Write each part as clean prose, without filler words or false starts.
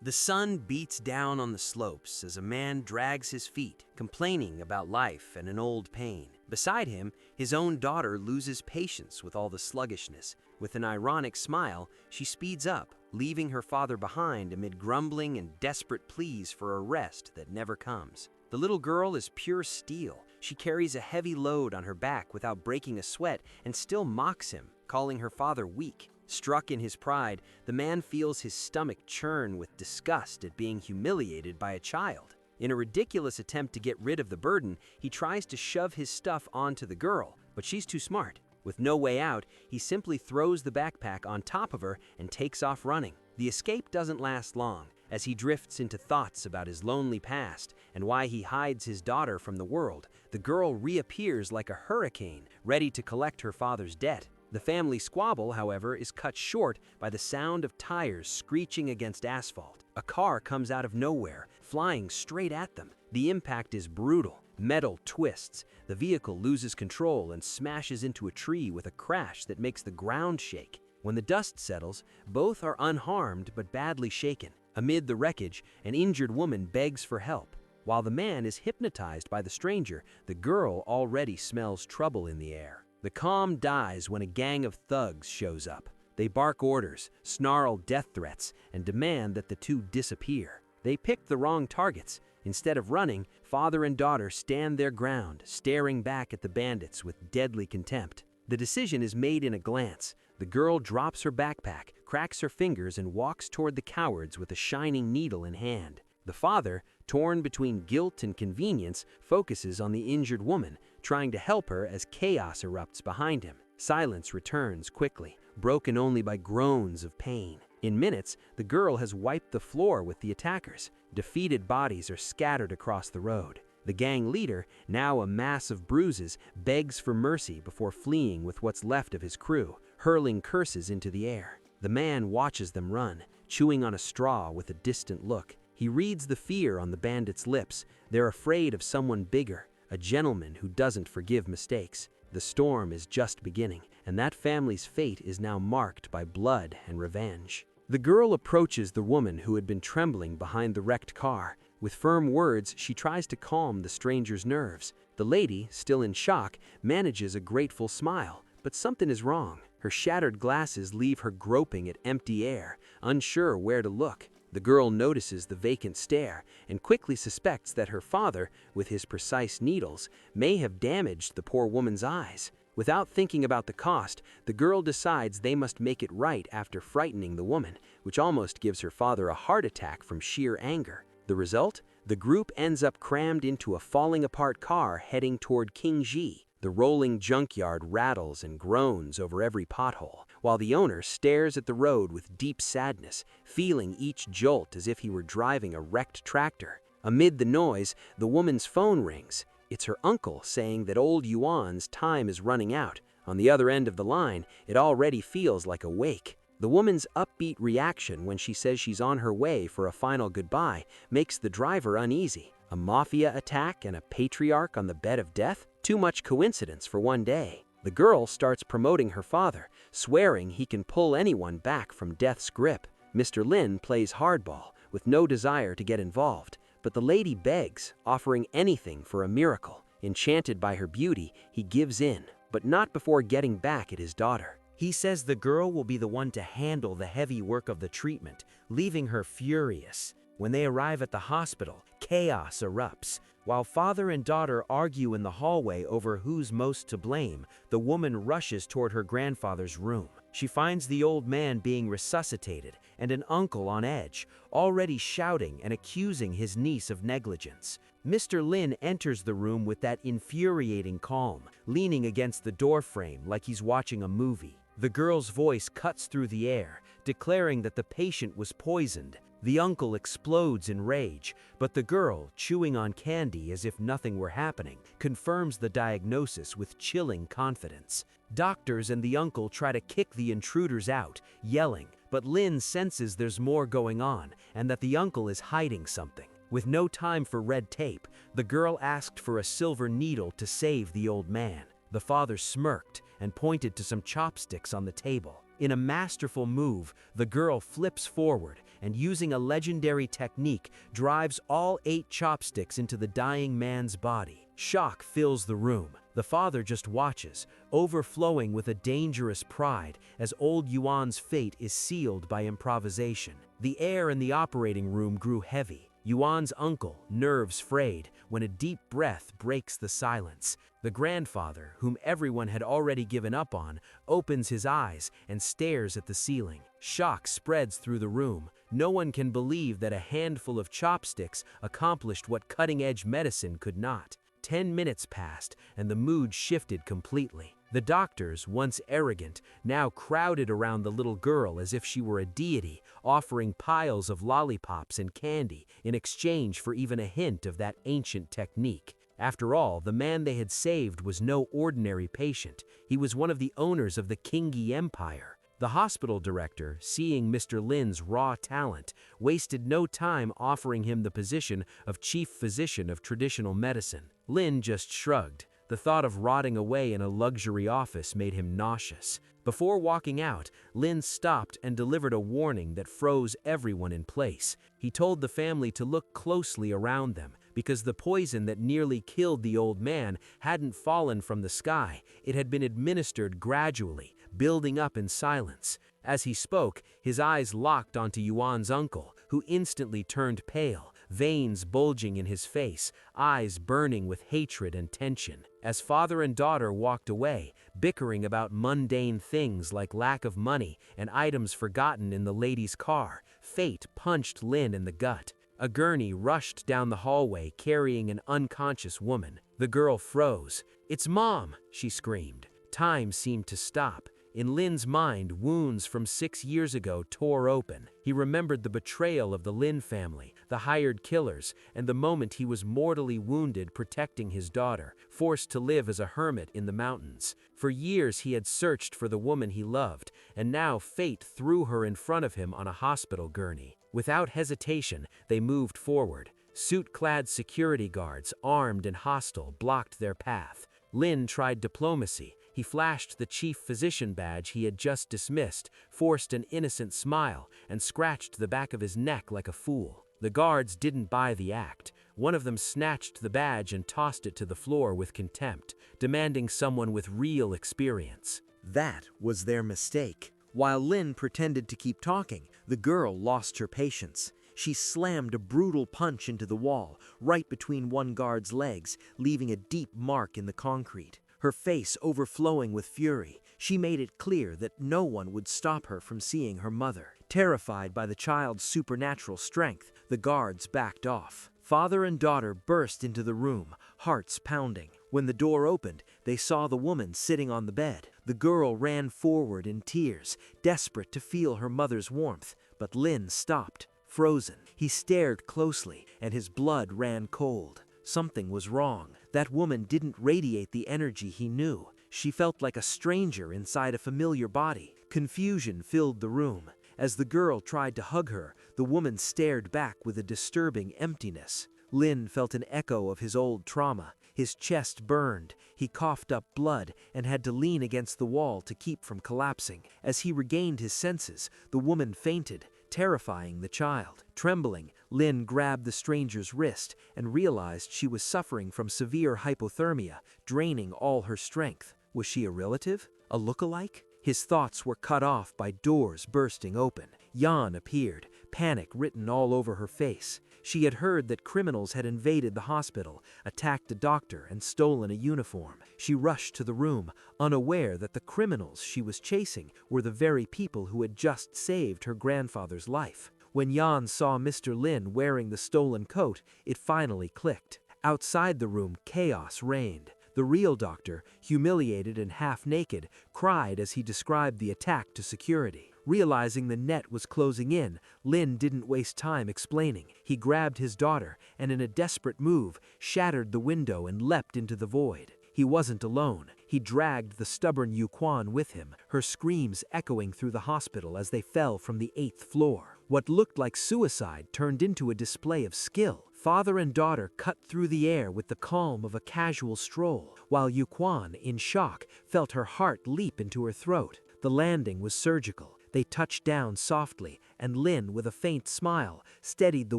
The sun beats down on the slopes as a man drags his feet, complaining about life and an old pain. Beside him, his own daughter loses patience with all the sluggishness. With an ironic smile, she speeds up, leaving her father behind amid grumbling and desperate pleas for a rest that never comes. The little girl is pure steel. She carries a heavy load on her back without breaking a sweat and still mocks him, calling her father weak. Struck in his pride, the man feels his stomach churn with disgust at being humiliated by a child. In a ridiculous attempt to get rid of the burden, he tries to shove his stuff onto the girl, but she's too smart. With no way out, he simply throws the backpack on top of her and takes off running. The escape doesn't last long, as he drifts into thoughts about his lonely past and why he hides his daughter from the world. The girl reappears like a hurricane, ready to collect her father's debt. The family squabble, however, is cut short by the sound of tires screeching against asphalt. A car comes out of nowhere, flying straight at them. The impact is brutal. Metal twists. The vehicle loses control and smashes into a tree with a crash that makes the ground shake. When the dust settles, both are unharmed but badly shaken. Amid the wreckage, an injured woman begs for help. While the man is hypnotized by the stranger, the girl already smells trouble in the air. The calm dies when a gang of thugs shows up. They bark orders, snarl death threats, and demand that the two disappear. They picked the wrong targets. Instead of running, father and daughter stand their ground, staring back at the bandits with deadly contempt. The decision is made in a glance. The girl drops her backpack, cracks her fingers, and walks toward the cowards with a shining needle in hand. The father, torn between guilt and convenience, focuses on the injured woman, trying to help her as chaos erupts behind him. Silence returns quickly, broken only by groans of pain. In minutes, the girl has wiped the floor with the attackers. Defeated bodies are scattered across the road. The gang leader, now a mass of bruises, begs for mercy before fleeing with what's left of his crew, hurling curses into the air. The man watches them run, chewing on a straw with a distant look. He reads the fear on the bandits' lips. They're afraid of someone bigger, a gentleman who doesn't forgive mistakes. The storm is just beginning, and that family's fate is now marked by blood and revenge. The girl approaches the woman who had been trembling behind the wrecked car. With firm words, she tries to calm the stranger's nerves. The lady, still in shock, manages a grateful smile, but something is wrong. Her shattered glasses leave her groping at empty air, unsure where to look. The girl notices the vacant stare and quickly suspects that her father, with his precise needles, may have damaged the poor woman's eyes. Without thinking about the cost, the girl decides they must make it right after frightening the woman, which almost gives her father a heart attack from sheer anger. The result? The group ends up crammed into a falling-apart car heading toward Kingji. The rolling junkyard rattles and groans over every pothole, while the owner stares at the road with deep sadness, feeling each jolt as if he were driving a wrecked tractor. Amid the noise, the woman's phone rings. It's her uncle saying that old Yuan's time is running out. On the other end of the line, it already feels like a wake. The woman's upbeat reaction when she says she's on her way for a final goodbye makes the driver uneasy. A Mafia attack and a patriarch on the bed of death? Too much coincidence for one day. The girl starts promoting her father, swearing he can pull anyone back from death's grip. Mr. Lin plays hardball, with no desire to get involved, but the lady begs, offering anything for a miracle. Enchanted by her beauty, he gives in, but not before getting back at his daughter. He says the girl will be the one to handle the heavy work of the treatment, leaving her furious. When they arrive at the hospital, chaos erupts. While father and daughter argue in the hallway over who's most to blame, the woman rushes toward her grandfather's room. She finds the old man being resuscitated and an uncle on edge, already shouting and accusing his niece of negligence. Mr. Lin enters the room with that infuriating calm, leaning against the doorframe like he's watching a movie. The girl's voice cuts through the air, declaring that the patient was poisoned. The uncle explodes in rage, but the girl, chewing on candy as if nothing were happening, confirms the diagnosis with chilling confidence. Doctors and the uncle try to kick the intruders out, yelling, but Lin senses there's more going on and that the uncle is hiding something. With no time for red tape, the girl asked for a silver needle to save the old man. The father smirked and pointed to some chopsticks on the table. In a masterful move, the girl flips forward and, using a legendary technique, drives all 8 chopsticks into the dying man's body. Shock fills the room. The father just watches, overflowing with a dangerous pride as old Yuan's fate is sealed by improvisation. The air in the operating room grew heavy. Yuan's uncle, nerves frayed, when a deep breath breaks the silence. The grandfather, whom everyone had already given up on, opens his eyes and stares at the ceiling. Shock spreads through the room. No one can believe that a handful of chopsticks accomplished what cutting-edge medicine could not. 10 minutes passed, and the mood shifted completely. The doctors, once arrogant, now crowded around the little girl as if she were a deity, offering piles of lollipops and candy in exchange for even a hint of that ancient technique. After all, the man they had saved was no ordinary patient. He was one of the owners of the Qingyi Empire. The hospital director, seeing Mr. Lin's raw talent, wasted no time offering him the position of chief physician of traditional medicine. Lin just shrugged. The thought of rotting away in a luxury office made him nauseous. Before walking out, Lin stopped and delivered a warning that froze everyone in place. He told the family to look closely around them, because the poison that nearly killed the old man hadn't fallen from the sky. It had been administered gradually, building up in silence. As he spoke, his eyes locked onto Yuan's uncle, who instantly turned pale, veins bulging in his face, eyes burning with hatred and tension. As father and daughter walked away, bickering about mundane things like lack of money and items forgotten in the lady's car, fate punched Lin in the gut. A gurney rushed down the hallway carrying an unconscious woman. The girl froze. "It's Mom!" she screamed. Time seemed to stop. In Lin's mind, wounds from 6 years ago tore open. He remembered the betrayal of the Lin family, the hired killers, and the moment he was mortally wounded protecting his daughter, forced to live as a hermit in the mountains. For years he had searched for the woman he loved, and now fate threw her in front of him on a hospital gurney. Without hesitation, they moved forward. Suit-clad security guards, armed and hostile, blocked their path. Lin tried diplomacy. He flashed the chief physician badge he had just dismissed, forced an innocent smile, and scratched the back of his neck like a fool. The guards didn't buy the act. One of them snatched the badge and tossed it to the floor with contempt, demanding someone with real experience. That was their mistake. While Lin pretended to keep talking, the girl lost her patience. She slammed a brutal punch into the wall, right between one guard's legs, leaving a deep mark in the concrete. Her face overflowing with fury, she made it clear that no one would stop her from seeing her mother. Terrified by the child's supernatural strength, the guards backed off. Father and daughter burst into the room, hearts pounding. When the door opened, they saw the woman sitting on the bed. The girl ran forward in tears, desperate to feel her mother's warmth, but Lin stopped, frozen. He stared closely, and his blood ran cold. Something was wrong. That woman didn't radiate the energy he knew. She felt like a stranger inside a familiar body. Confusion filled the room. As the girl tried to hug her, the woman stared back with a disturbing emptiness. Lin felt an echo of his old trauma. His chest burned. He coughed up blood and had to lean against the wall to keep from collapsing. As he regained his senses, the woman fainted, terrifying the child. Trembling, Lin grabbed the stranger's wrist and realized she was suffering from severe hypothermia, draining all her strength. Was she a relative? A lookalike? His thoughts were cut off by doors bursting open. Yan appeared, panic written all over her face. She had heard that criminals had invaded the hospital, attacked a doctor, and stolen a uniform. She rushed to the room, unaware that the criminals she was chasing were the very people who had just saved her grandfather's life. When Yan saw Mr. Lin wearing the stolen coat, it finally clicked. Outside the room, chaos reigned. The real doctor, humiliated and half-naked, cried as he described the attack to security. Realizing the net was closing in, Lin didn't waste time explaining. He grabbed his daughter and, in a desperate move, shattered the window and leapt into the void. He wasn't alone. He dragged the stubborn Yuquan with him, her screams echoing through the hospital as they fell from the 8th floor. What looked like suicide turned into a display of skill. Father and daughter cut through the air with the calm of a casual stroll, while Yuquan, in shock, felt her heart leap into her throat. The landing was surgical. They touched down softly, and Lin, with a faint smile, steadied the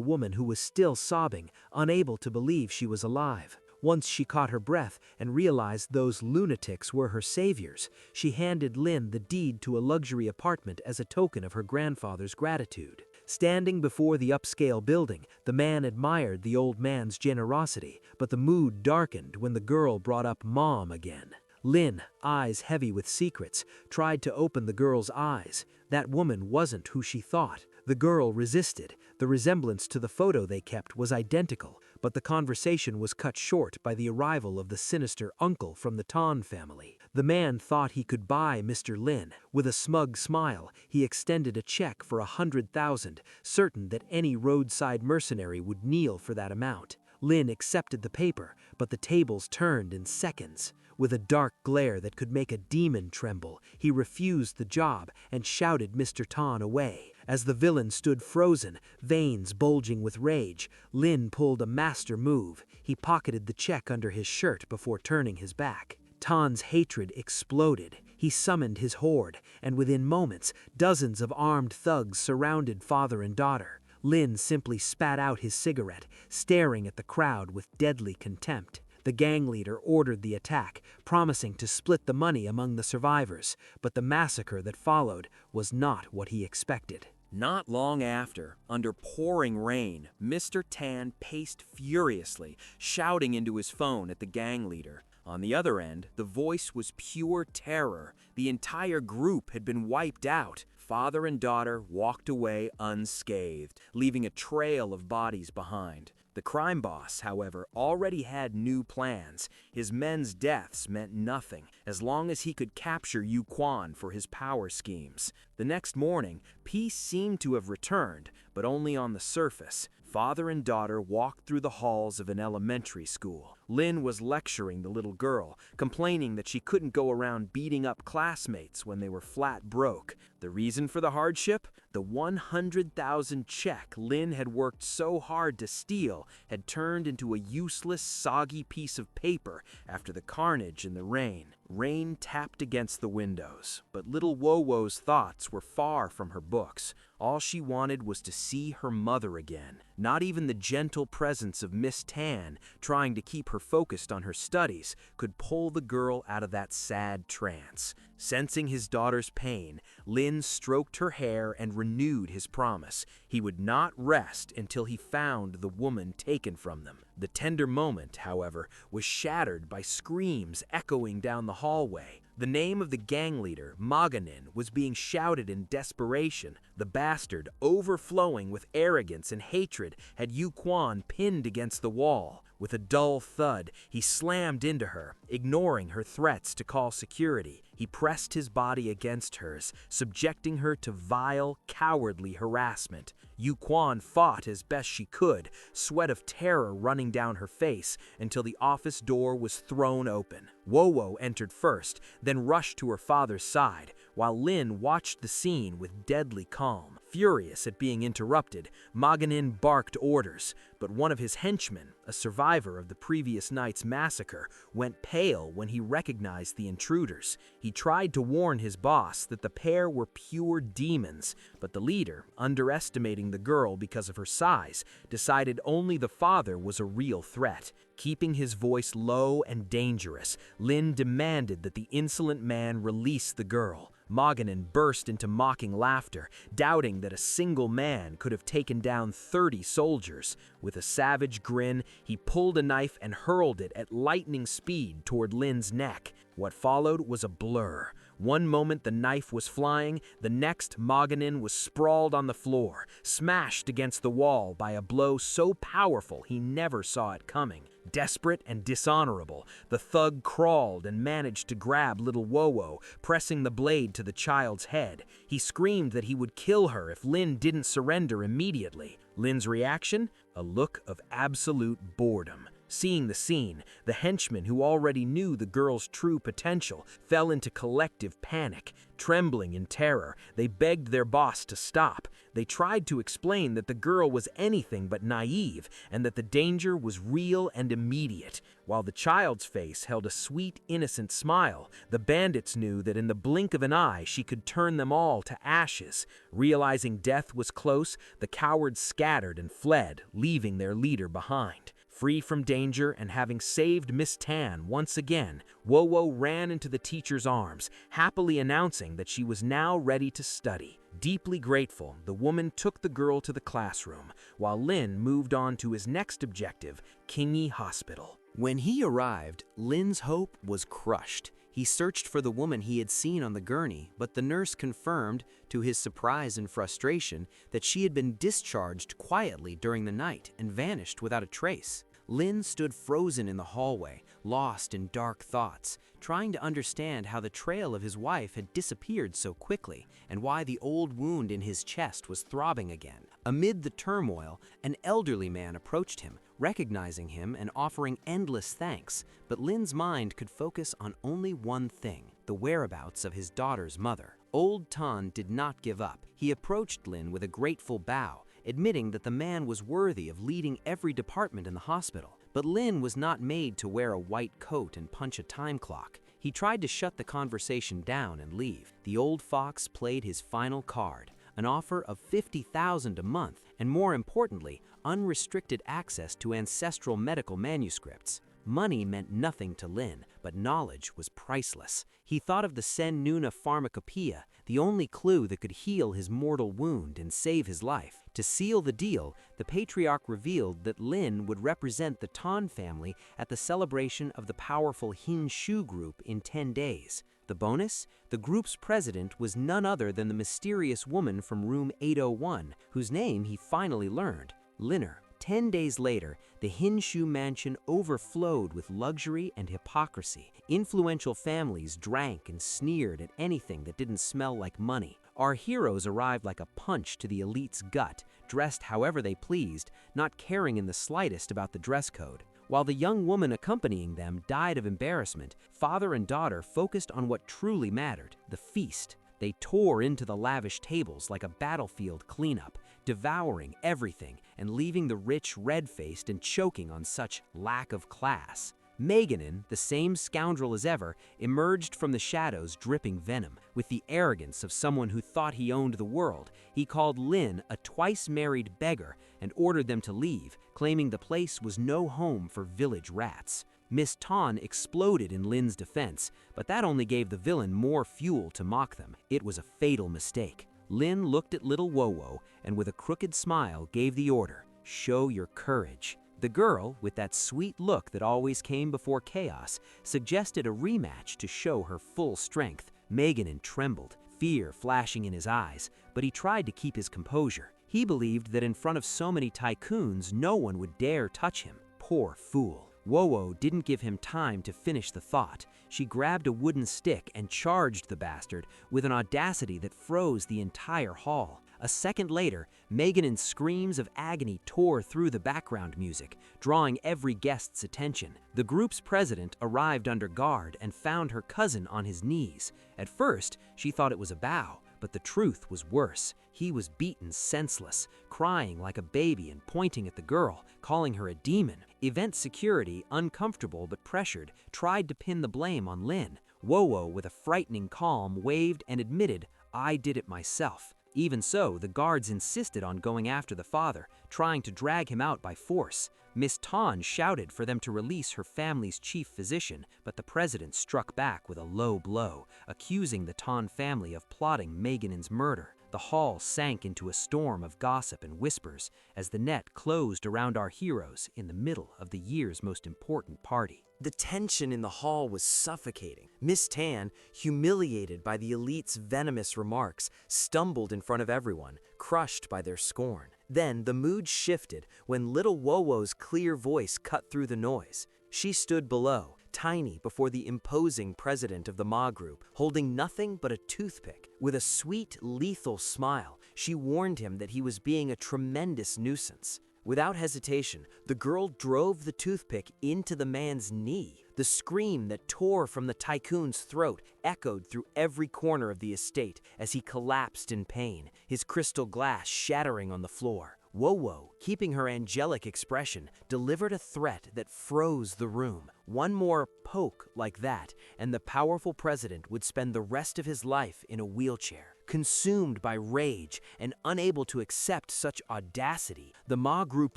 woman who was still sobbing, unable to believe she was alive. Once she caught her breath and realized those lunatics were her saviors, she handed Lin the deed to a luxury apartment as a token of her grandfather's gratitude. Standing before the upscale building, the man admired the old man's generosity, but the mood darkened when the girl brought up Mom again. Lin, eyes heavy with secrets, tried to open the girl's eyes. That woman wasn't who she thought. The girl resisted. The resemblance to the photo they kept was identical, but the conversation was cut short by the arrival of the sinister uncle from the Tan family. The man thought he could buy Mr. Lin. With a smug smile, he extended a check for 100,000, certain that any roadside mercenary would kneel for that amount. Lin accepted the paper, but the tables turned in seconds. With a dark glare that could make a demon tremble, he refused the job and shouted Mr. Tan away. As the villain stood frozen, veins bulging with rage, Lin pulled a master move. He pocketed the check under his shirt before turning his back. Tan's hatred exploded. He summoned his horde, and within moments, dozens of armed thugs surrounded father and daughter. Lin simply spat out his cigarette, staring at the crowd with deadly contempt. The gang leader ordered the attack, promising to split the money among the survivors, but the massacre that followed was not what he expected. Not long after, under pouring rain, Mr. Tan paced furiously, shouting into his phone at the gang leader. On the other end, the voice was pure terror. The entire group had been wiped out. Father and daughter walked away unscathed, leaving a trail of bodies behind. The crime boss, however, already had new plans. His men's deaths meant nothing, as long as he could capture Yu Quan for his power schemes. The next morning, peace seemed to have returned, but only on the surface. Father and daughter walked through the halls of an elementary school. Lin was lecturing the little girl, complaining that she couldn't go around beating up classmates when they were flat broke. The reason for the hardship? The 100,000 check Lin had worked so hard to steal had turned into a useless, soggy piece of paper after the carnage in the rain. Rain tapped against the windows, but little Wowo's thoughts were far from her books. All she wanted was to see her mother again. Not even the gentle presence of Miss Tan, trying to keep her focused on her studies, could pull the girl out of that sad trance. Sensing his daughter's pain, Lin stroked her hair and renewed his promise. He would not rest until he found the woman taken from them. The tender moment, however, was shattered by screams echoing down the hallway. The name of the gang leader, Maganin, was being shouted in desperation. The bastard, overflowing with arrogance and hatred, had Yu Quan pinned against the wall. With a dull thud, he slammed into her, ignoring her threats to call security. He pressed his body against hers, subjecting her to vile, cowardly harassment. Yu Quan fought as best she could, sweat of terror running down her face, until the office door was thrown open. Wowo entered first, then rushed to her father's side, while Lin watched the scene with deadly calm. Furious at being interrupted, Maganin barked orders, but one of his henchmen, a survivor of the previous night's massacre, went pale when he recognized the intruders. He tried to warn his boss that the pair were pure demons, but the leader, underestimating the girl because of her size, decided only the father was a real threat. Keeping his voice low and dangerous, Lin demanded that the insolent man release the girl. Maganin burst into mocking laughter, doubting that a single man could have taken down 30 soldiers. With a savage grin, he pulled a knife and hurled it at lightning speed toward Lin's neck. What followed was a blur. One moment the knife was flying, the next Maganin was sprawled on the floor, smashed against the wall by a blow so powerful he never saw it coming. Desperate and dishonorable, the thug crawled and managed to grab little Wowo, pressing the blade to the child's head. He screamed that he would kill her if Lin didn't surrender immediately. Lin's reaction? A look of absolute boredom. Seeing the scene, the henchmen who already knew the girl's true potential fell into collective panic. Trembling in terror, they begged their boss to stop. They tried to explain that the girl was anything but naive and that the danger was real and immediate. While the child's face held a sweet, innocent smile, the bandits knew that in the blink of an eye she could turn them all to ashes. Realizing death was close, the cowards scattered and fled, leaving their leader behind. Free from danger and having saved Miss Tan once again, Wowo ran into the teacher's arms, happily announcing that she was now ready to study. Deeply grateful, the woman took the girl to the classroom, while Lin moved on to his next objective, Kingi Hospital. When he arrived, Lin's hope was crushed. He searched for the woman he had seen on the gurney, but the nurse confirmed, to his surprise and frustration, that she had been discharged quietly during the night and vanished without a trace. Lin stood frozen in the hallway, lost in dark thoughts, trying to understand how the trail of his wife had disappeared so quickly and why the old wound in his chest was throbbing again. Amid the turmoil, an elderly man approached him, recognizing him and offering endless thanks, but Lin's mind could focus on only one thing, the whereabouts of his daughter's mother. Old Tan did not give up. He approached Lin with a grateful bow, admitting that the man was worthy of leading every department in the hospital. But Lin was not made to wear a white coat and punch a time clock. He tried to shut the conversation down and leave. The old fox played his final card, an offer of 50,000 a month, and more importantly, unrestricted access to ancestral medical manuscripts. Money meant nothing to Lin, but knowledge was priceless. He thought of the Sen Nuna pharmacopoeia, the only clue that could heal his mortal wound and save his life. To seal the deal, the patriarch revealed that Lin would represent the Tan family at the celebration of the powerful Hin Shu group in 10 days. The bonus? The group's president was none other than the mysterious woman from room 801, whose name he finally learned, Linner. 10 days later, the Hinshu mansion overflowed with luxury and hypocrisy. Influential families drank and sneered at anything that didn't smell like money. Our heroes arrived like a punch to the elite's gut, dressed however they pleased, not caring in the slightest about the dress code. While the young woman accompanying them died of embarrassment, father and daughter focused on what truly mattered, the feast. They tore into the lavish tables like a battlefield cleanup, devouring everything and leaving the rich red-faced and choking on such lack of class. Meganin, the same scoundrel as ever, emerged from the shadows dripping venom. With the arrogance of someone who thought he owned the world, he called Lin a twice-married beggar and ordered them to leave, claiming the place was no home for village rats. Miss Tan exploded in Lin's defense, but that only gave the villain more fuel to mock them. It was a fatal mistake. Lin looked at little Wowo and with a crooked smile gave the order, "Show your courage." The girl, with that sweet look that always came before chaos, suggested a rematch to show her full strength. Meganin trembled, fear flashing in his eyes, but he tried to keep his composure. He believed that in front of so many tycoons, no one would dare touch him. Poor fool. Wowo didn't give him time to finish the thought. She grabbed a wooden stick and charged the bastard with an audacity that froze the entire hall. A second later, Meganin's screams of agony tore through the background music, drawing every guest's attention. The group's president arrived under guard and found her cousin on his knees. At first, she thought it was a bow, but the truth was worse. He was beaten senseless, crying like a baby and pointing at the girl, calling her a demon. Event security, uncomfortable but pressured, tried to pin the blame on Lin. Wowo, with a frightening calm, waved and admitted, "I did it myself." Even so, the guards insisted on going after the father, trying to drag him out by force. Miss Tan shouted for them to release her family's chief physician, but the president struck back with a low blow, accusing the Tan family of plotting Meganin's murder. The hall sank into a storm of gossip and whispers as the net closed around our heroes in the middle of the year's most important party. The tension in the hall was suffocating. Miss Tan, humiliated by the elite's venomous remarks, stumbled in front of everyone, crushed by their scorn. Then the mood shifted when little Wowo's clear voice cut through the noise. She stood below, tiny before the imposing president of the Ma group, holding nothing but a toothpick. With a sweet, lethal smile, she warned him that he was being a tremendous nuisance. Without hesitation, the girl drove the toothpick into the man's knee. The scream that tore from the tycoon's throat echoed through every corner of the estate as he collapsed in pain, his crystal glass shattering on the floor. Wowo, keeping her angelic expression, delivered a threat that froze the room. One more poke like that, and the powerful president would spend the rest of his life in a wheelchair. Consumed by rage and unable to accept such audacity, the Ma group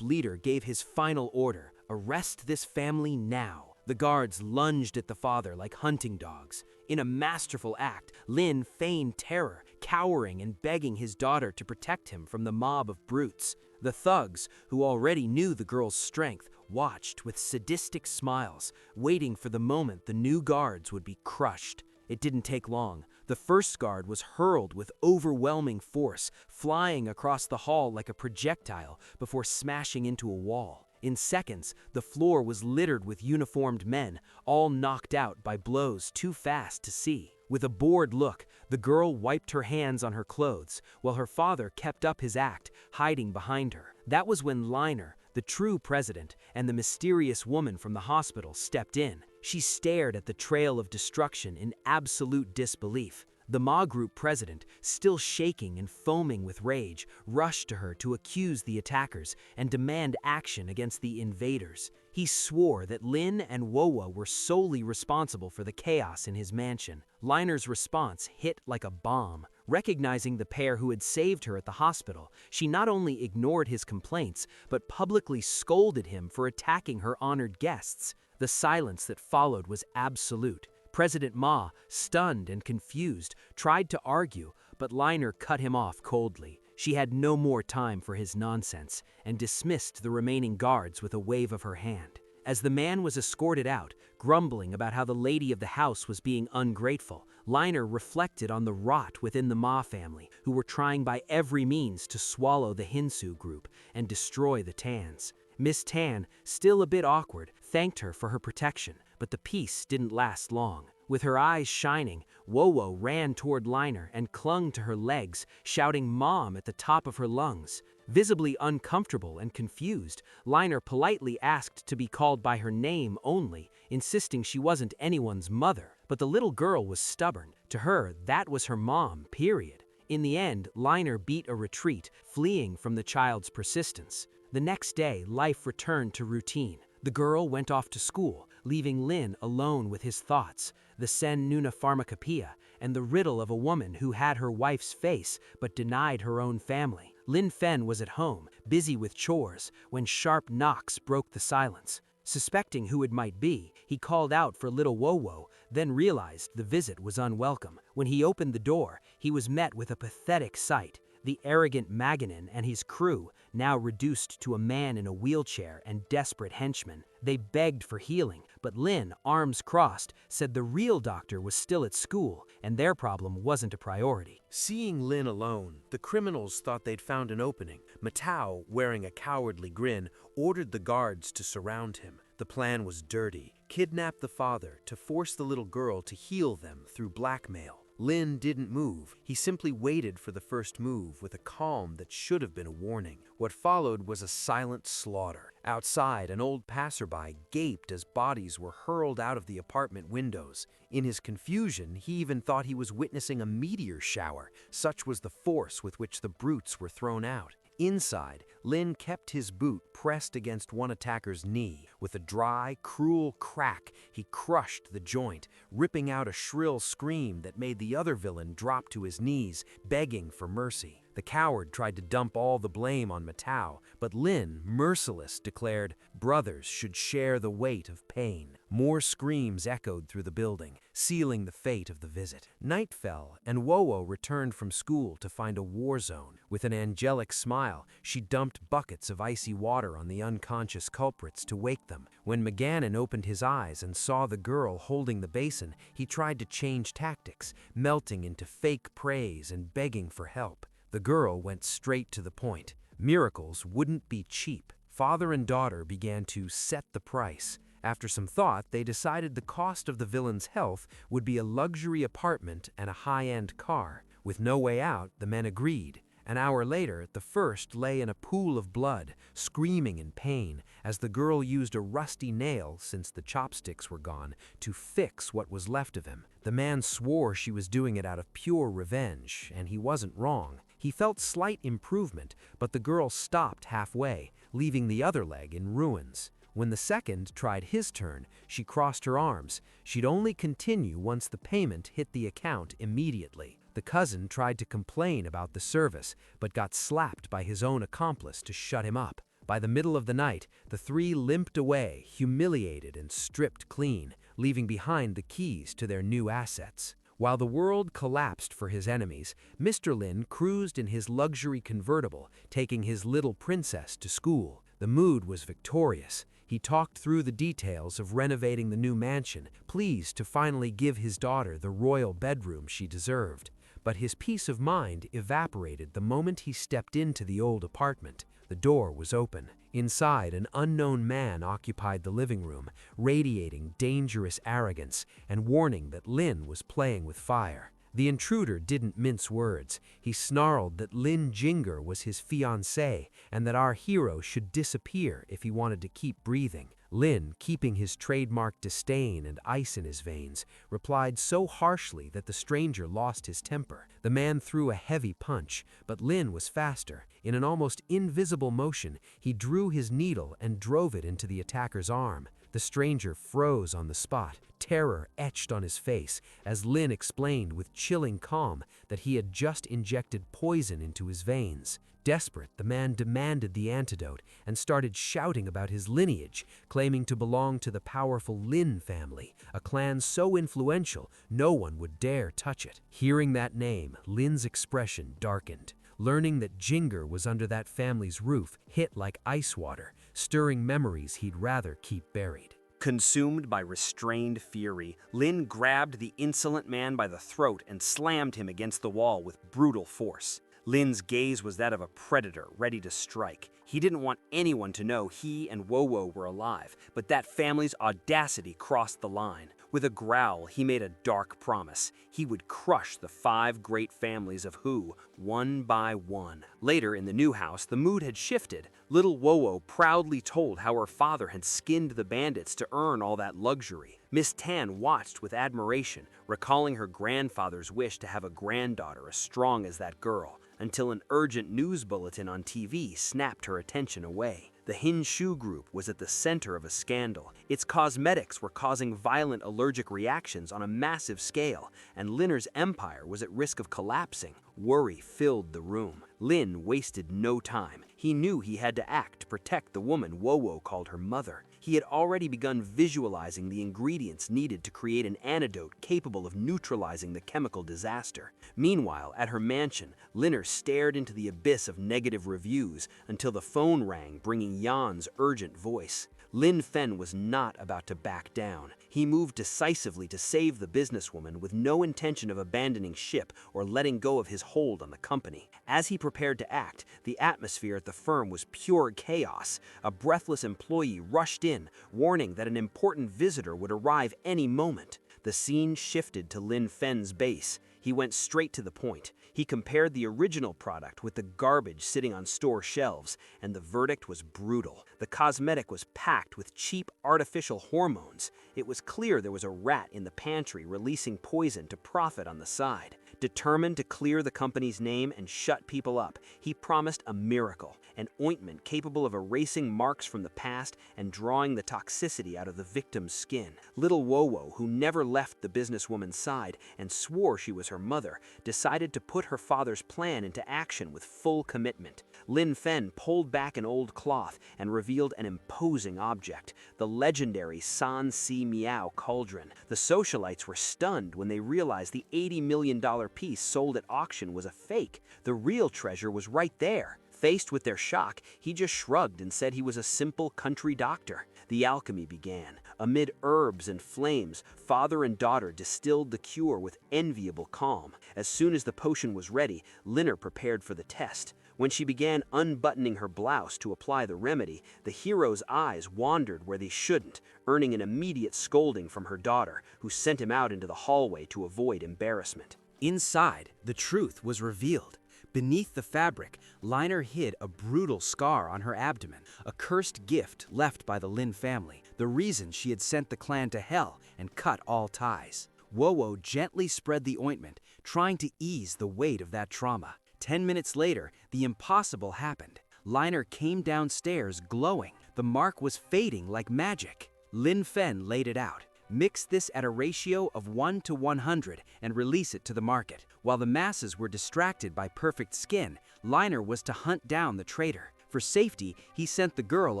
leader gave his final order: arrest this family now. The guards lunged at the father like hunting dogs. In a masterful act, Lin feigned terror, cowering and begging his daughter to protect him from the mob of brutes. The thugs, who already knew the girl's strength, watched with sadistic smiles, waiting for the moment the new guards would be crushed. It didn't take long. The first guard was hurled with overwhelming force, flying across the hall like a projectile before smashing into a wall. In seconds, the floor was littered with uniformed men, all knocked out by blows too fast to see. With a bored look, the girl wiped her hands on her clothes, while her father kept up his act, hiding behind her. That was when Liner, the true president, and the mysterious woman from the hospital stepped in. She stared at the trail of destruction in absolute disbelief. The Ma Group president, still shaking and foaming with rage, rushed to her to accuse the attackers and demand action against the invaders. He swore that Lin and Wowo were solely responsible for the chaos in his mansion. Liner's response hit like a bomb. Recognizing the pair who had saved her at the hospital, she not only ignored his complaints, but publicly scolded him for attacking her honored guests. The silence that followed was absolute. President Ma, stunned and confused, tried to argue, but Liner cut him off coldly. She had no more time for his nonsense and dismissed the remaining guards with a wave of her hand. As the man was escorted out, grumbling about how the lady of the house was being ungrateful, Liner reflected on the rot within the Ma family, who were trying by every means to swallow the Hinsu group and destroy the Tans. Miss Tan, still a bit awkward, thanked her for her protection, but the peace didn't last long. With her eyes shining, Wowo ran toward Liner and clung to her legs, shouting "Mom" at the top of her lungs. Visibly uncomfortable and confused, Liner politely asked to be called by her name only, insisting she wasn't anyone's mother. But the little girl was stubborn. To her, that was her mom, period. In the end, Liner beat a retreat, fleeing from the child's persistence. The next day, life returned to routine. The girl went off to school, leaving Lin alone with his thoughts, the Sen Nuna Pharmacopoeia, and the riddle of a woman who had her wife's face but denied her own family. Lin Fen was at home, busy with chores, when sharp knocks broke the silence. Suspecting who it might be, he called out for little Wowo, then realized the visit was unwelcome. When he opened the door, he was met with a pathetic sight. The arrogant Maganin and his crew, now reduced to a man in a wheelchair and desperate henchmen. They begged for healing, but Lin, arms crossed, said the real doctor was still at school and their problem wasn't a priority. Seeing Lin alone, the criminals thought they'd found an opening. Matao, wearing a cowardly grin, ordered the guards to surround him. The plan was dirty: kidnap the father to force the little girl to heal them through blackmail. Lin didn't move. He simply waited for the first move with a calm that should have been a warning. What followed was a silent slaughter. Outside, an old passerby gaped as bodies were hurled out of the apartment windows. In his confusion, he even thought he was witnessing a meteor shower. Such was the force with which the brutes were thrown out. Inside, Lin kept his boot pressed against one attacker's knee. With a dry, cruel crack, he crushed the joint, ripping out a shrill scream that made the other villain drop to his knees, begging for mercy. The coward tried to dump all the blame on Matao, but Lin, merciless, declared, "Brothers should share the weight of pain." More screams echoed through the building, sealing the fate of the visit. Night fell, and Wowo returned from school to find a war zone. With an angelic smile, she dumped buckets of icy water on the unconscious culprits to wake them. When Maganin opened his eyes and saw the girl holding the basin, he tried to change tactics, melting into fake praise and begging for help. The girl went straight to the point. Miracles wouldn't be cheap. Father and daughter began to set the price. After some thought, they decided the cost of the villain's health would be a luxury apartment and a high-end car. With no way out, the men agreed. An hour later, the first lay in a pool of blood, screaming in pain, as the girl used a rusty nail, since the chopsticks were gone, to fix what was left of him. The man swore she was doing it out of pure revenge, and he wasn't wrong. He felt slight improvement, but the girl stopped halfway, leaving the other leg in ruins. When the second tried his turn, she crossed her arms. She'd only continue once the payment hit the account immediately. The cousin tried to complain about the service, but got slapped by his own accomplice to shut him up. By the middle of the night, the three limped away, humiliated and stripped clean, leaving behind the keys to their new assets. While the world collapsed for his enemies, Mr. Lin cruised in his luxury convertible, taking his little princess to school. The mood was victorious. He talked through the details of renovating the new mansion, pleased to finally give his daughter the royal bedroom she deserved. But his peace of mind evaporated the moment he stepped into the old apartment. The door was open. Inside, an unknown man occupied the living room, radiating dangerous arrogance and warning that Lin was playing with fire. The intruder didn't mince words. He snarled that Lin Jinger was his fiancée and that our hero should disappear if he wanted to keep breathing. Lin, keeping his trademark disdain and ice in his veins, replied so harshly that the stranger lost his temper. The man threw a heavy punch, but Lin was faster. In an almost invisible motion, he drew his needle and drove it into the attacker's arm. The stranger froze on the spot, terror etched on his face, as Lin explained with chilling calm that he had just injected poison into his veins. Desperate, the man demanded the antidote and started shouting about his lineage, claiming to belong to the powerful Lin family, a clan so influential no one would dare touch it. Hearing that name, Lin's expression darkened. Learning that Jinger was under that family's roof hit like ice water, stirring memories he'd rather keep buried. Consumed by restrained fury, Lin grabbed the insolent man by the throat and slammed him against the wall with brutal force. Lin's gaze was that of a predator ready to strike. He didn't want anyone to know he and Wowo were alive, but that family's audacity crossed the line. With a growl, he made a dark promise. He would crush the 5 great families of Who, one by one. Later, in the new house, the mood had shifted. Little Wowo proudly told how her father had skinned the bandits to earn all that luxury. Miss Tan watched with admiration, recalling her grandfather's wish to have a granddaughter as strong as that girl, until an urgent news bulletin on TV snapped her attention away. The Hinshu group was at the center of a scandal. Its cosmetics were causing violent allergic reactions on a massive scale, and Linner's empire was at risk of collapsing. Worry filled the room. Lin wasted no time. He knew he had to act to protect the woman Wowo called her mother. He had already begun visualizing the ingredients needed to create an antidote capable of neutralizing the chemical disaster. Meanwhile, at her mansion, Linner stared into the abyss of negative reviews until the phone rang, bringing Yan's urgent voice. Lin Fen was not about to back down. He moved decisively to save the businesswoman with no intention of abandoning ship or letting go of his hold on the company. As he prepared to act, the atmosphere at the firm was pure chaos. A breathless employee rushed in, warning that an important visitor would arrive any moment. The scene shifted to Lin Fen's base. He went straight to the point. He compared the original product with the garbage sitting on store shelves, and the verdict was brutal. The cosmetic was packed with cheap artificial hormones. It was clear there was a rat in the pantry releasing poison to profit on the side. Determined to clear the company's name and shut people up, he promised a miracle, an ointment capable of erasing marks from the past and drawing the toxicity out of the victim's skin. Little Wowo, who never left the businesswoman's side and swore she was her mother, decided to put her father's plan into action with full commitment. Lin Fen pulled back an old cloth and revealed an imposing object, the legendary San Si Miao cauldron. The socialites were stunned when they realized the $80 million piece sold at auction was a fake. The real treasure was right there. Faced with their shock, he just shrugged and said he was a simple country doctor. The alchemy began. Amid herbs and flames, father and daughter distilled the cure with enviable calm. As soon as the potion was ready, Linner prepared for the test. When she began unbuttoning her blouse to apply the remedy, the hero's eyes wandered where they shouldn't, earning an immediate scolding from her daughter, who sent him out into the hallway to avoid embarrassment. Inside, the truth was revealed. Beneath the fabric, Liner hid a brutal scar on her abdomen, a cursed gift left by the Lin family, the reason she had sent the clan to hell and cut all ties. Wowo gently spread the ointment, trying to ease the weight of that trauma. 10 minutes later, the impossible happened. Liner came downstairs glowing. The mark was fading like magic. Lin Fen laid it out. Mix this at a ratio of 1 to 100 and release it to the market. While the masses were distracted by perfect skin, Liner was to hunt down the traitor. For safety, he sent the girl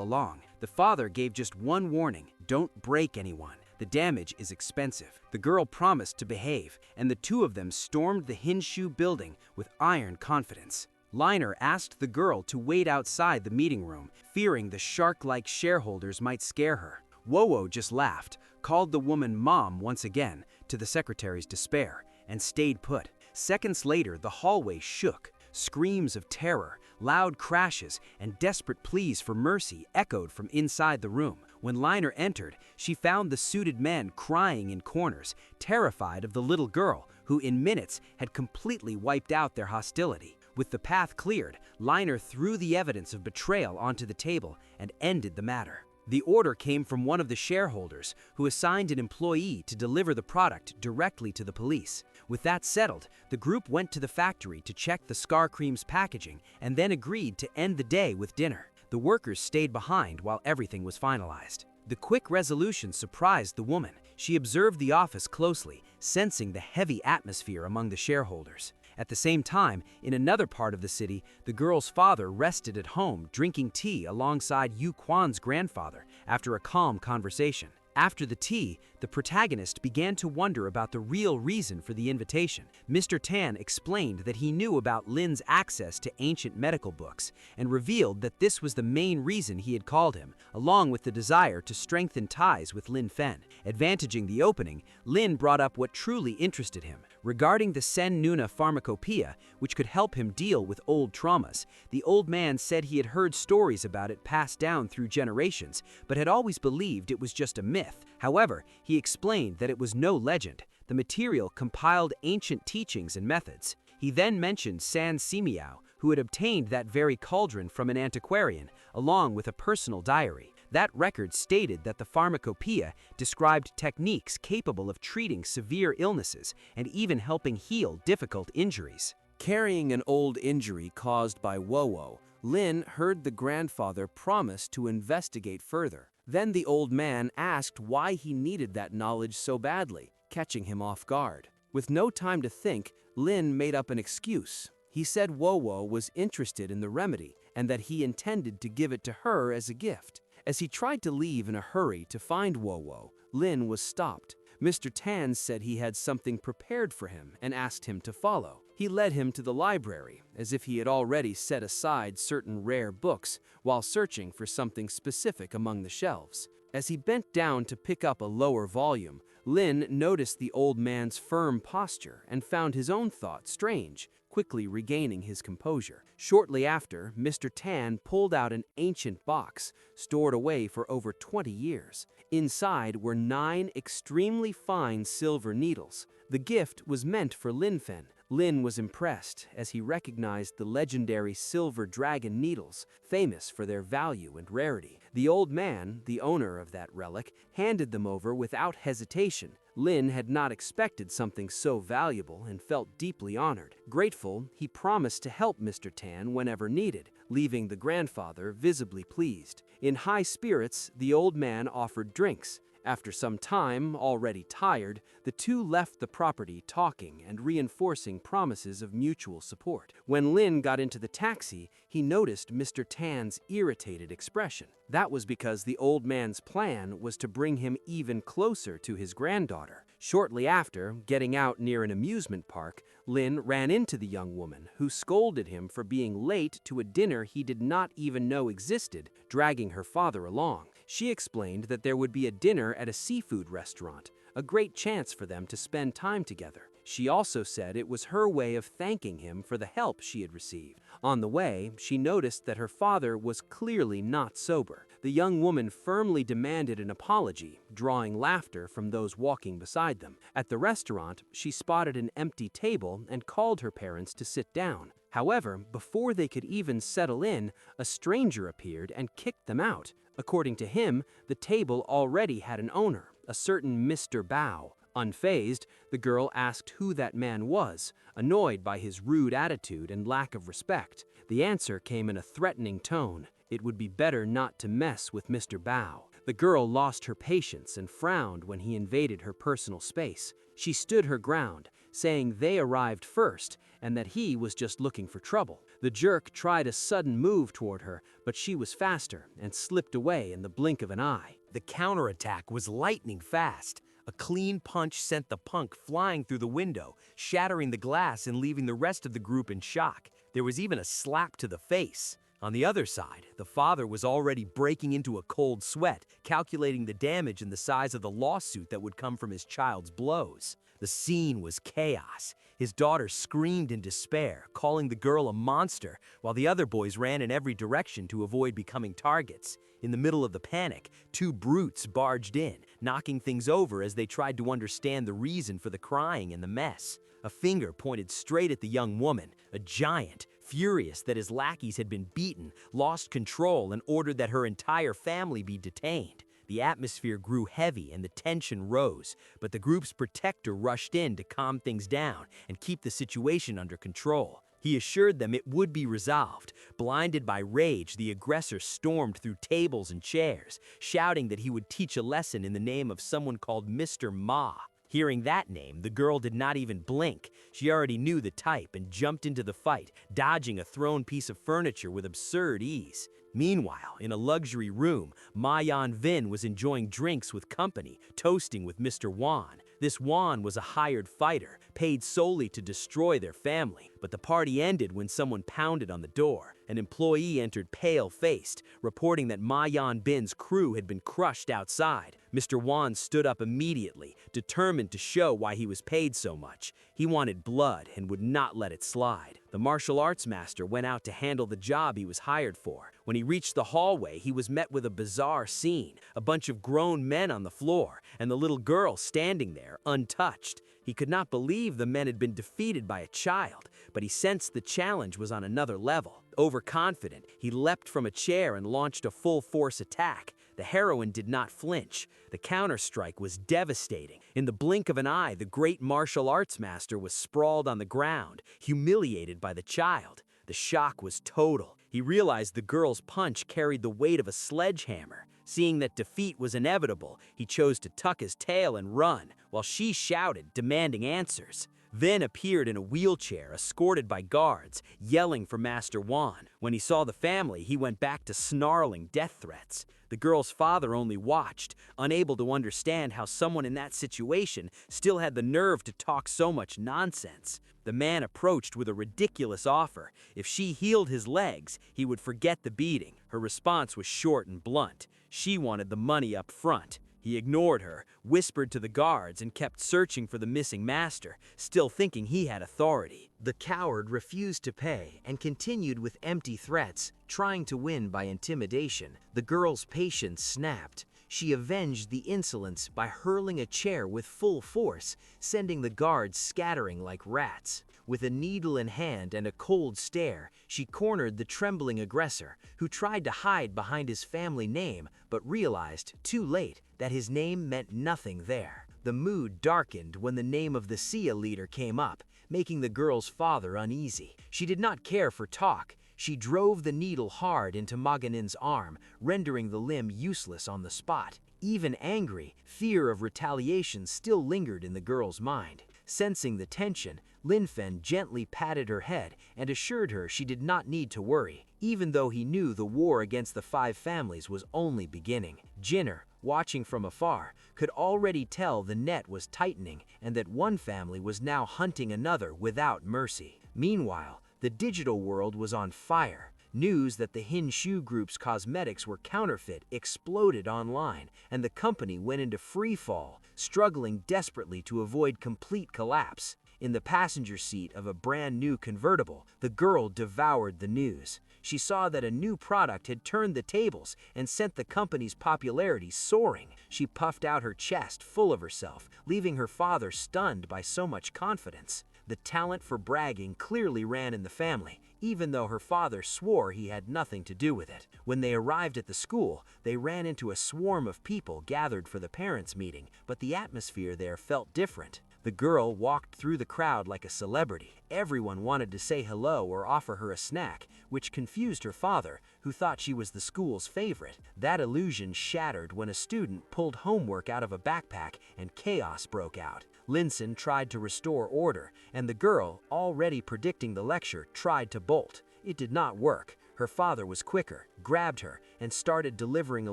along. The father gave just one warning: don't break anyone. The damage is expensive. The girl promised to behave, and the two of them stormed the Hinshu building with iron confidence. Liner asked the girl to wait outside the meeting room, fearing the shark-like shareholders might scare her. Wowo just laughed, called the woman Mom once again, to the secretary's despair, and stayed put. Seconds later, the hallway shook. Screams of terror, loud crashes, and desperate pleas for mercy echoed from inside the room. When Liner entered, she found the suited men crying in corners, terrified of the little girl, who in minutes had completely wiped out their hostility. With the path cleared, Liner threw the evidence of betrayal onto the table and ended the matter. The order came from one of the shareholders, who assigned an employee to deliver the product directly to the police. With that settled, the group went to the factory to check the Scar Cream's packaging and then agreed to end the day with dinner. The workers stayed behind while everything was finalized. The quick resolution surprised the woman. She observed the office closely, sensing the heavy atmosphere among the shareholders. At the same time, in another part of the city, the girl's father rested at home drinking tea alongside Yu Quan's grandfather after a calm conversation. After the tea, the protagonist began to wonder about the real reason for the invitation. Mr. Tan explained that he knew about Lin's access to ancient medical books and revealed that this was the main reason he had called him, along with the desire to strengthen ties with Lin Fen. Advantaging the opening, Lin brought up what truly interested him. Regarding the Sen Nuna pharmacopoeia, which could help him deal with old traumas, the old man said he had heard stories about it passed down through generations, but had always believed it was just a myth. However, he explained that it was no legend. The material compiled ancient teachings and methods. He then mentioned San Simiao, who had obtained that very cauldron from an antiquarian, along with a personal diary. That record stated that the pharmacopoeia described techniques capable of treating severe illnesses and even helping heal difficult injuries. Carrying an old injury caused by Wowo, Lin heard the grandfather promise to investigate further. Then the old man asked why he needed that knowledge so badly, catching him off guard. With no time to think, Lin made up an excuse. He said Wowo was interested in the remedy and that he intended to give it to her as a gift. As he tried to leave in a hurry to find Wowo, Lin was stopped. Mr. Tan said he had something prepared for him and asked him to follow. He led him to the library, as if he had already set aside certain rare books while searching for something specific among the shelves. As he bent down to pick up a lower volume, Lin noticed the old man's firm posture and found his own thought strange, quickly regaining his composure. Shortly after, Mr. Tan pulled out an ancient box, stored away for over 20 years. Inside were 9 extremely fine silver needles. The gift was meant for Lin Fen. Lin was impressed as he recognized the legendary silver dragon needles, famous for their value and rarity. The old man, the owner of that relic, handed them over without hesitation. Lin had not expected something so valuable and felt deeply honored. Grateful, he promised to help Mr. Tan whenever needed, leaving the grandfather visibly pleased. In high spirits, the old man offered drinks. After some time, already tired, the two left the property talking and reinforcing promises of mutual support. When Lin got into the taxi, he noticed Mr. Tan's irritated expression. That was because the old man's plan was to bring him even closer to his granddaughter. Shortly after, getting out near an amusement park, Lin ran into the young woman, who scolded him for being late to a dinner he did not even know existed, dragging her father along. She explained that there would be a dinner at a seafood restaurant, a great chance for them to spend time together. She also said it was her way of thanking him for the help she had received. On the way, she noticed that her father was clearly not sober. The young woman firmly demanded an apology, drawing laughter from those walking beside them. At the restaurant, she spotted an empty table and called her parents to sit down. However, before they could even settle in, a stranger appeared and kicked them out. According to him, the table already had an owner, a certain Mr. Bao. Unfazed, the girl asked who that man was, annoyed by his rude attitude and lack of respect. The answer came in a threatening tone. It would be better not to mess with Mr. Bao. The girl lost her patience and frowned when he invaded her personal space. She stood her ground, saying they arrived first and that he was just looking for trouble. The jerk tried a sudden move toward her, but she was faster and slipped away in the blink of an eye. The counterattack was lightning fast. A clean punch sent the punk flying through the window, shattering the glass and leaving the rest of the group in shock. There was even a slap to the face. On the other side, the father was already breaking into a cold sweat, calculating the damage and the size of the lawsuit that would come from his child's blows. The scene was chaos. His daughter screamed in despair, calling the girl a monster, while the other boys ran in every direction to avoid becoming targets. In the middle of the panic, two brutes barged in, knocking things over as they tried to understand the reason for the crying and the mess. A finger pointed straight at the young woman, a giant, furious that his lackeys had been beaten, lost control and ordered that her entire family be detained. The atmosphere grew heavy and the tension rose, but the group's protector rushed in to calm things down and keep the situation under control. He assured them it would be resolved. Blinded by rage, the aggressor stormed through tables and chairs, shouting that he would teach a lesson in the name of someone called Mr. Ma. Hearing that name, the girl did not even blink. She already knew the type and jumped into the fight, dodging a thrown piece of furniture with absurd ease. Meanwhile, in a luxury room, Ma Yan-vin was enjoying drinks with company, toasting with Mr. Wan. This Wan was a hired fighter, paid solely to destroy their family, but the party ended when someone pounded on the door. An employee entered pale-faced, reporting that Ma Yan-bin's crew had been crushed outside. Mr. Wan stood up immediately, determined to show why he was paid so much. He wanted blood and would not let it slide. The martial arts master went out to handle the job he was hired for. When he reached the hallway, he was met with a bizarre scene, a bunch of grown men on the floor, and the little girl standing there, untouched. He could not believe the men had been defeated by a child, but he sensed the challenge was on another level. Overconfident, he leapt from a chair and launched a full-force attack. The heroine did not flinch. The counter-strike was devastating. In the blink of an eye, the great martial arts master was sprawled on the ground, humiliated by the child. The shock was total. He realized the girl's punch carried the weight of a sledgehammer. Seeing that defeat was inevitable, he chose to tuck his tail and run, while she shouted, demanding answers. Then appeared in a wheelchair, escorted by guards, yelling for Master Wan. When he saw the family, he went back to snarling death threats. The girl's father only watched, unable to understand how someone in that situation still had the nerve to talk so much nonsense. The man approached with a ridiculous offer. If she healed his legs, he would forget the beating. Her response was short and blunt. She wanted the money up front. He ignored her, whispered to the guards, and kept searching for the missing master, still thinking he had authority. The coward refused to pay and continued with empty threats, trying to win by intimidation. The girl's patience snapped. She avenged the insolence by hurling a chair with full force, sending the guards scattering like rats. With a needle in hand and a cold stare, she cornered the trembling aggressor, who tried to hide behind his family name but realized, too late, that his name meant nothing there. The mood darkened when the name of the Sia leader came up, making the girl's father uneasy. She did not care for talk. She drove the needle hard into Maganin's arm, rendering the limb useless on the spot. Even angry, fear of retaliation still lingered in the girl's mind. Sensing the tension, Linfen gently patted her head and assured her she did not need to worry, even though he knew the war against the 5 families was only beginning. Jinner, watching from afar, could already tell the net was tightening and that one family was now hunting another without mercy. Meanwhile, the digital world was on fire. News that the Hinshu Group's cosmetics were counterfeit exploded online, and the company went into free fall, struggling desperately to avoid complete collapse. In the passenger seat of a brand new convertible, the girl devoured the news. She saw that a new product had turned the tables and sent the company's popularity soaring. She puffed out her chest full of herself, leaving her father stunned by so much confidence. The talent for bragging clearly ran in the family, even though her father swore he had nothing to do with it. When they arrived at the school, they ran into a swarm of people gathered for the parents' meeting, but the atmosphere there felt different. The girl walked through the crowd like a celebrity. Everyone wanted to say hello or offer her a snack, which confused her father, who thought she was the school's favorite. That illusion shattered when a student pulled homework out of a backpack and chaos broke out. Linson tried to restore order, and the girl, already predicting the lecture, tried to bolt. It did not work. Her father was quicker, grabbed her, and started delivering a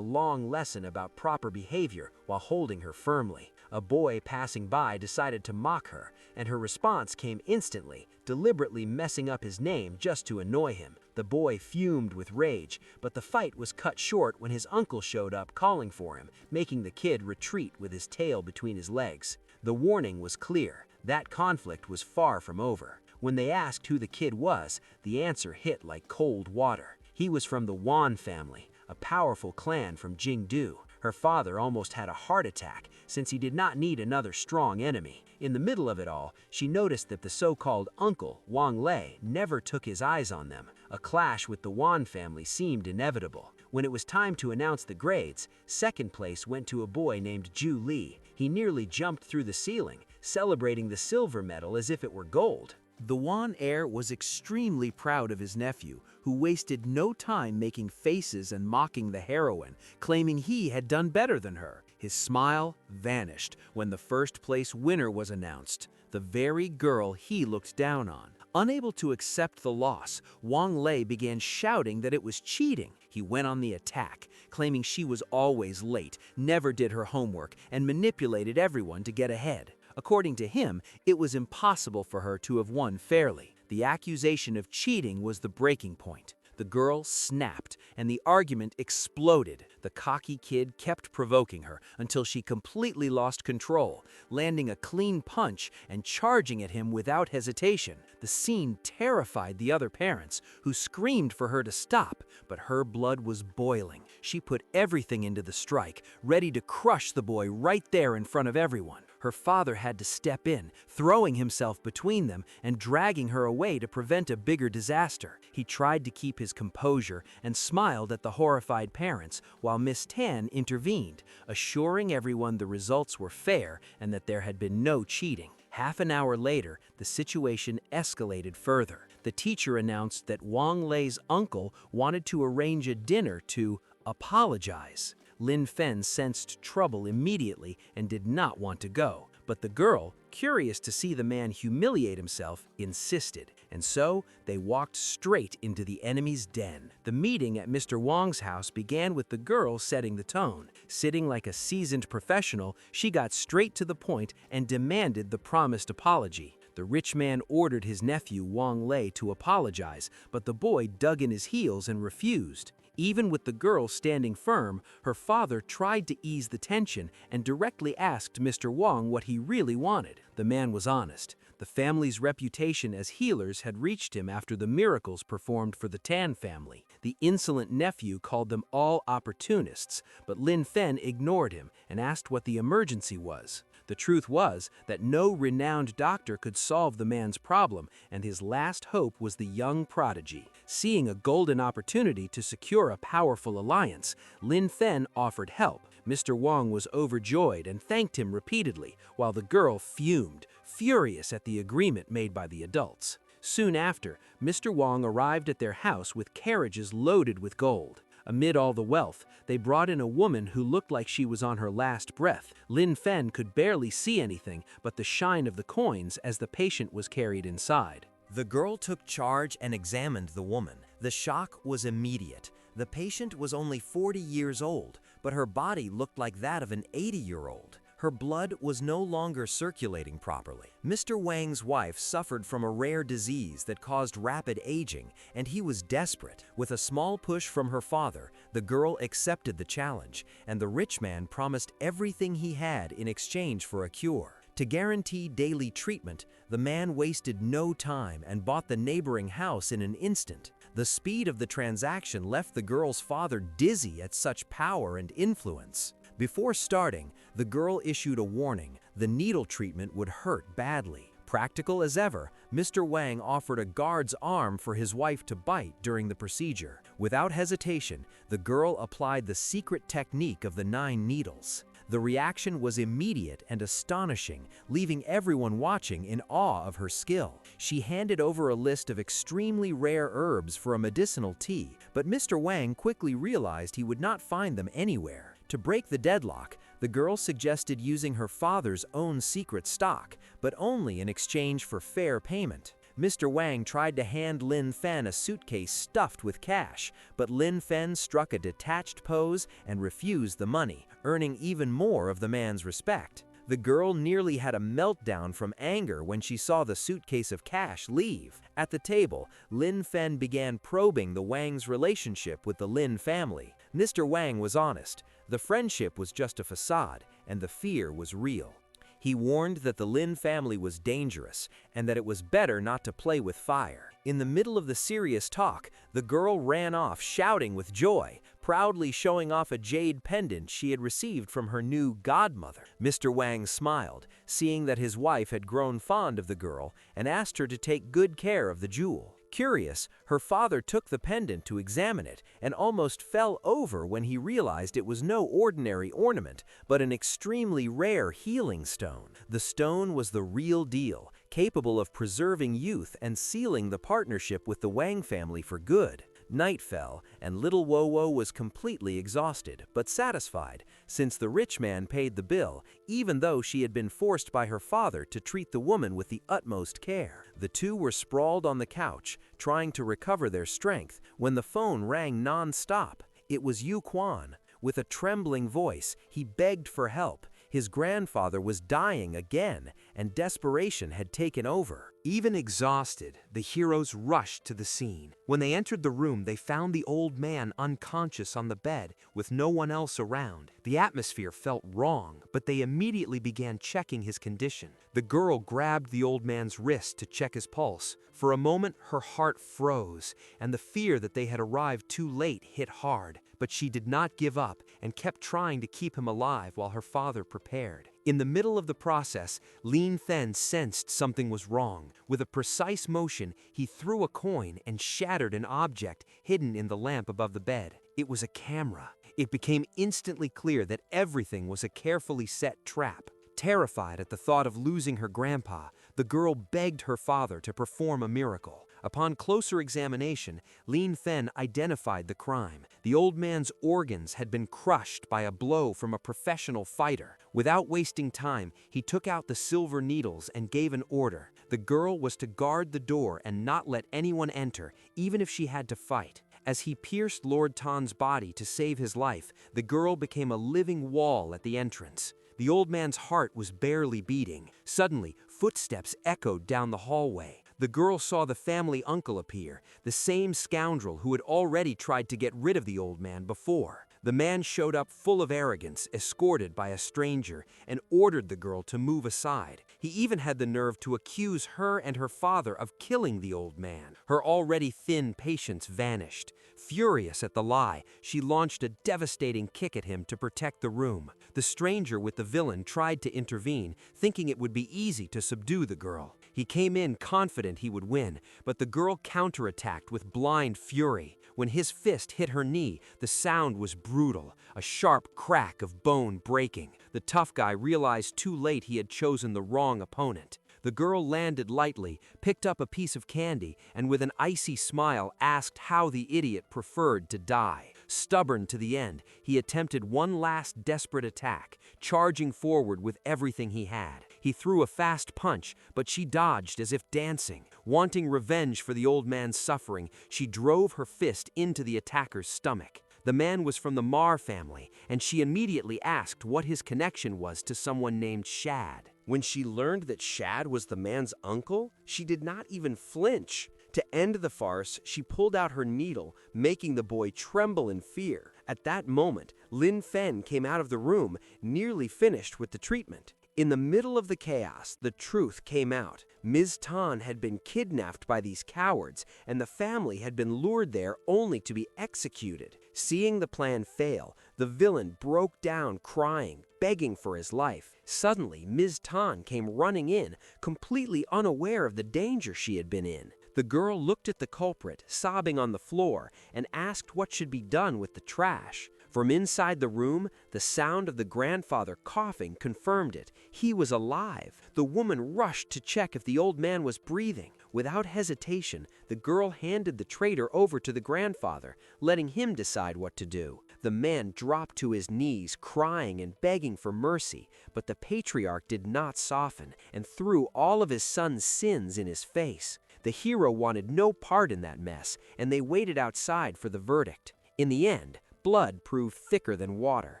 long lesson about proper behavior while holding her firmly. A boy passing by decided to mock her, and her response came instantly, deliberately messing up his name just to annoy him. The boy fumed with rage, but the fight was cut short when his uncle showed up calling for him, making the kid retreat with his tail between his legs. The warning was clear. That conflict was far from over. When they asked who the kid was, the answer hit like cold water. He was from the Wan family, a powerful clan from Jingdu. Her father almost had a heart attack since he did not need another strong enemy. In the middle of it all, she noticed that the so-called uncle, Wang Lei, never took his eyes on them. A clash with the Wan family seemed inevitable. When it was time to announce the grades, second place went to a boy named Ju Li. He nearly jumped through the ceiling, celebrating the silver medal as if it were gold. The Wan heir was extremely proud of his nephew, who wasted no time making faces and mocking the heroine, claiming he had done better than her. His smile vanished when the first-place winner was announced, the very girl he looked down on. Unable to accept the loss, Wang Lei began shouting that it was cheating. He went on the attack, claiming she was always late, never did her homework, and manipulated everyone to get ahead. According to him, it was impossible for her to have won fairly. The accusation of cheating was the breaking point. The girl snapped, and the argument exploded. The cocky kid kept provoking her until she completely lost control, landing a clean punch and charging at him without hesitation. The scene terrified the other parents, who screamed for her to stop, but her blood was boiling. She put everything into the strike, ready to crush the boy right there in front of everyone. Her father had to step in, throwing himself between them and dragging her away to prevent a bigger disaster. He tried to keep his composure and smiled at the horrified parents, while Miss Tan intervened, assuring everyone the results were fair and that there had been no cheating. Half an hour later, the situation escalated further. The teacher announced that Wang Lei's uncle wanted to arrange a dinner to apologize. Lin Fen sensed trouble immediately and did not want to go, but the girl, curious to see the man humiliate himself, insisted, and so they walked straight into the enemy's den. The meeting at Mr. Wang's house began with the girl setting the tone. Sitting like a seasoned professional, she got straight to the point and demanded the promised apology. The rich man ordered his nephew Wang Lei to apologize, but the boy dug in his heels and refused. Even with the girl standing firm, her father tried to ease the tension and directly asked Mr. Wang what he really wanted. The man was honest. The family's reputation as healers had reached him after the miracles performed for the Tan family. The insolent nephew called them all opportunists, but Lin Fen ignored him and asked what the emergency was. The truth was that no renowned doctor could solve the man's problem, and his last hope was the young prodigy. Seeing a golden opportunity to secure a powerful alliance, Lin Fen offered help. Mr. Wang was overjoyed and thanked him repeatedly, while the girl fumed, furious at the agreement made by the adults. Soon after, Mr. Wang arrived at their house with carriages loaded with gold. Amid all the wealth, they brought in a woman who looked like she was on her last breath. Lin Fen could barely see anything but the shine of the coins as the patient was carried inside. The girl took charge and examined the woman. The shock was immediate. The patient was only 40 years old, but her body looked like that of an 80-year-old. Her blood was no longer circulating properly. Mr. Wang's wife suffered from a rare disease that caused rapid aging, and he was desperate. With a small push from her father, the girl accepted the challenge, and the rich man promised everything he had in exchange for a cure. To guarantee daily treatment, the man wasted no time and bought the neighboring house in an instant. The speed of the transaction left the girl's father dizzy at such power and influence. Before starting, the girl issued a warning: the needle treatment would hurt badly. Practical as ever, Mr. Wang offered a guard's arm for his wife to bite during the procedure. Without hesitation, the girl applied the secret technique of the 9 needles. The reaction was immediate and astonishing, leaving everyone watching in awe of her skill. She handed over a list of extremely rare herbs for a medicinal tea, but Mr. Wang quickly realized he would not find them anywhere. To break the deadlock, the girl suggested using her father's own secret stock, but only in exchange for fair payment. Mr. Wang tried to hand Lin Fen a suitcase stuffed with cash, but Lin Fen struck a detached pose and refused the money, earning even more of the man's respect. The girl nearly had a meltdown from anger when she saw the suitcase of cash leave. At the table, Lin Fen began probing the Wang's relationship with the Lin family. Mr. Wang was honest. The friendship was just a facade, and the fear was real. He warned that the Lin family was dangerous and that it was better not to play with fire. In the middle of the serious talk, the girl ran off shouting with joy, proudly showing off a jade pendant she had received from her new godmother. Mr. Wang smiled, seeing that his wife had grown fond of the girl, and asked her to take good care of the jewel. Curious, her father took the pendant to examine it and almost fell over when he realized it was no ordinary ornament, but an extremely rare healing stone. The stone was the real deal, capable of preserving youth and sealing the partnership with the Wang family for good. Night fell, and little Wowo was completely exhausted, but satisfied, since the rich man paid the bill, even though she had been forced by her father to treat the woman with the utmost care. The two were sprawled on the couch, trying to recover their strength, when the phone rang non-stop. It was Yu Quan. With a trembling voice, he begged for help. His grandfather was dying again, and desperation had taken over. Even exhausted, the heroes rushed to the scene. When they entered the room, they found the old man unconscious on the bed, with no one else around. The atmosphere felt wrong, but they immediately began checking his condition. The girl grabbed the old man's wrist to check his pulse. For a moment, her heart froze, and the fear that they had arrived too late hit hard. But she did not give up and kept trying to keep him alive while her father prepared. In the middle of the process, Lin Fen sensed something was wrong. With a precise motion, he threw a coin and shattered an object hidden in the lamp above the bed. It was a camera. It became instantly clear that everything was a carefully set trap. Terrified at the thought of losing her grandpa, the girl begged her father to perform a miracle. Upon closer examination, Lin Fen identified the crime. The old man's organs had been crushed by a blow from a professional fighter. Without wasting time, he took out the silver needles and gave an order. The girl was to guard the door and not let anyone enter, even if she had to fight. As he pierced Lord Tan's body to save his life, the girl became a living wall at the entrance. The old man's heart was barely beating. Suddenly, footsteps echoed down the hallway. The girl saw the family uncle appear, the same scoundrel who had already tried to get rid of the old man before. The man showed up full of arrogance, escorted by a stranger, and ordered the girl to move aside. He even had the nerve to accuse her and her father of killing the old man. Her already thin patience vanished. Furious at the lie, she launched a devastating kick at him to protect the room. The stranger with the villain tried to intervene, thinking it would be easy to subdue the girl. He came in confident he would win, but the girl counterattacked with blind fury. When his fist hit her knee, the sound was brutal, a sharp crack of bone breaking. The tough guy realized too late he had chosen the wrong opponent. The girl landed lightly, picked up a piece of candy, and with an icy smile asked how the idiot preferred to die. Stubborn to the end, he attempted one last desperate attack, charging forward with everything he had. He threw a fast punch, but she dodged as if dancing. Wanting revenge for the old man's suffering, she drove her fist into the attacker's stomach. The man was from the Mar family, and she immediately asked what his connection was to someone named Shad. When she learned that Shad was the man's uncle, she did not even flinch. To end the farce, she pulled out her needle, making the boy tremble in fear. At that moment, Lin Fen came out of the room, nearly finished with the treatment. In the middle of the chaos, the truth came out. Ms. Tan had been kidnapped by these cowards, and the family had been lured there only to be executed. Seeing the plan fail, the villain broke down crying, begging for his life. Suddenly, Ms. Tan came running in, completely unaware of the danger she had been in. The girl looked at the culprit, sobbing on the floor, and asked what should be done with the trash. From inside the room, the sound of the grandfather coughing confirmed it. He was alive. The woman rushed to check if the old man was breathing. Without hesitation, the girl handed the traitor over to the grandfather, letting him decide what to do. The man dropped to his knees, crying and begging for mercy, but the patriarch did not soften and threw all of his son's sins in his face. The hero wanted no part in that mess, and they waited outside for the verdict. In the end, blood proved thicker than water,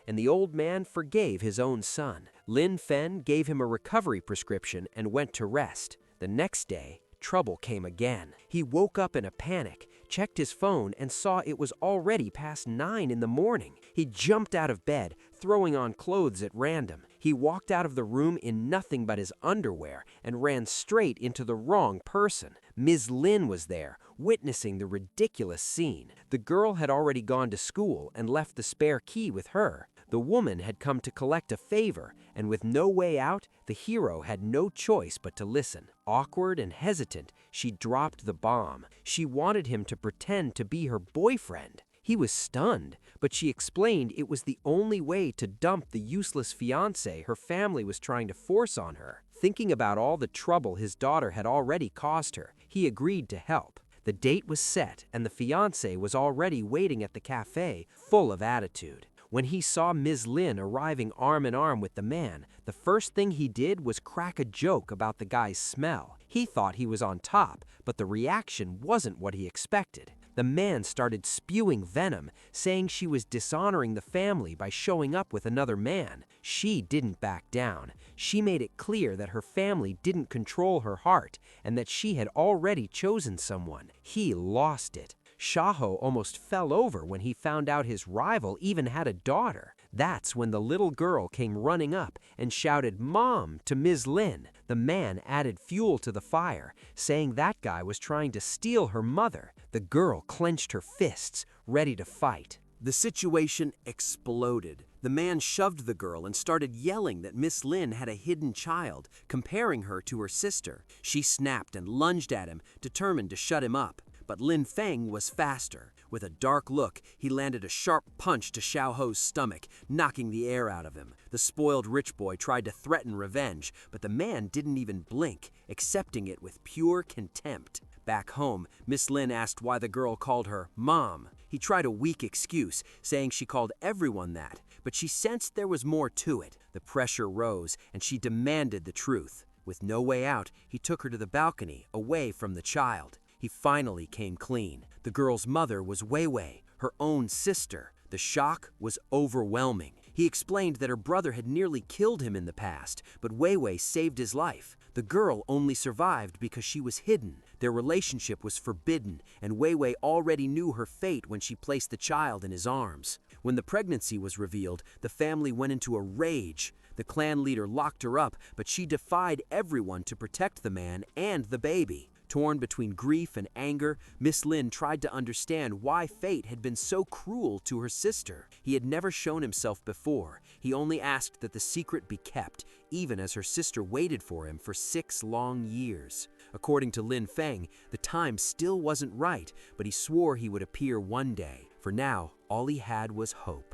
and the old man forgave his own son. Lin Fen gave him a recovery prescription and went to rest. The next day, trouble came again. He woke up in a panic, checked his phone, and saw it was already past 9 in the morning. He jumped out of bed, throwing on clothes at random. He walked out of the room in nothing but his underwear and ran straight into the wrong person. Ms. Lin was there, witnessing the ridiculous scene. The girl had already gone to school and left the spare key with her. The woman had come to collect a favor, and with no way out, the hero had no choice but to listen. Awkward and hesitant, she dropped the bomb. She wanted him to pretend to be her boyfriend. He was stunned, but she explained it was the only way to dump the useless fiancé her family was trying to force on her. Thinking about all the trouble his daughter had already caused her, he agreed to help. The date was set, and the fiancé was already waiting at the cafe, full of attitude. When he saw Ms. Lin arriving arm in arm with the man, the first thing he did was crack a joke about the guy's smell. He thought he was on top, but the reaction wasn't what he expected. The man started spewing venom, saying she was dishonoring the family by showing up with another man. She didn't back down. She made it clear that her family didn't control her heart and that she had already chosen someone. He lost it. Shaho almost fell over when he found out his rival even had a daughter. That's when the little girl came running up and shouted "Mom" to Ms. Lin. The man added fuel to the fire, saying that guy was trying to steal her mother. The girl clenched her fists, ready to fight. The situation exploded. The man shoved the girl and started yelling that Miss Lin had a hidden child, comparing her to her sister. She snapped and lunged at him, determined to shut him up. But Lin Feng was faster. With a dark look, he landed a sharp punch to Xiao Ho's stomach, knocking the air out of him. The spoiled rich boy tried to threaten revenge, but the man didn't even blink, accepting it with pure contempt. Back home, Miss Lin asked why the girl called her Mom. He tried a weak excuse, saying she called everyone that, but she sensed there was more to it. The pressure rose, and she demanded the truth. With no way out, he took her to the balcony, away from the child. He finally came clean. The girl's mother was Wei Wei, her own sister. The shock was overwhelming. He explained that her brother had nearly killed him in the past, but Wei Wei saved his life. The girl only survived because she was hidden. Their relationship was forbidden, and Wei Wei already knew her fate when she placed the child in his arms. When the pregnancy was revealed, the family went into a rage. The clan leader locked her up, but she defied everyone to protect the man and the baby. Torn between grief and anger, Miss Lin tried to understand why fate had been so cruel to her sister. He had never shown himself before. He only asked that the secret be kept, even as her sister waited for him for 6 long years. According to Lin Feng, the time still wasn't right, but he swore he would appear one day. For now, all he had was hope.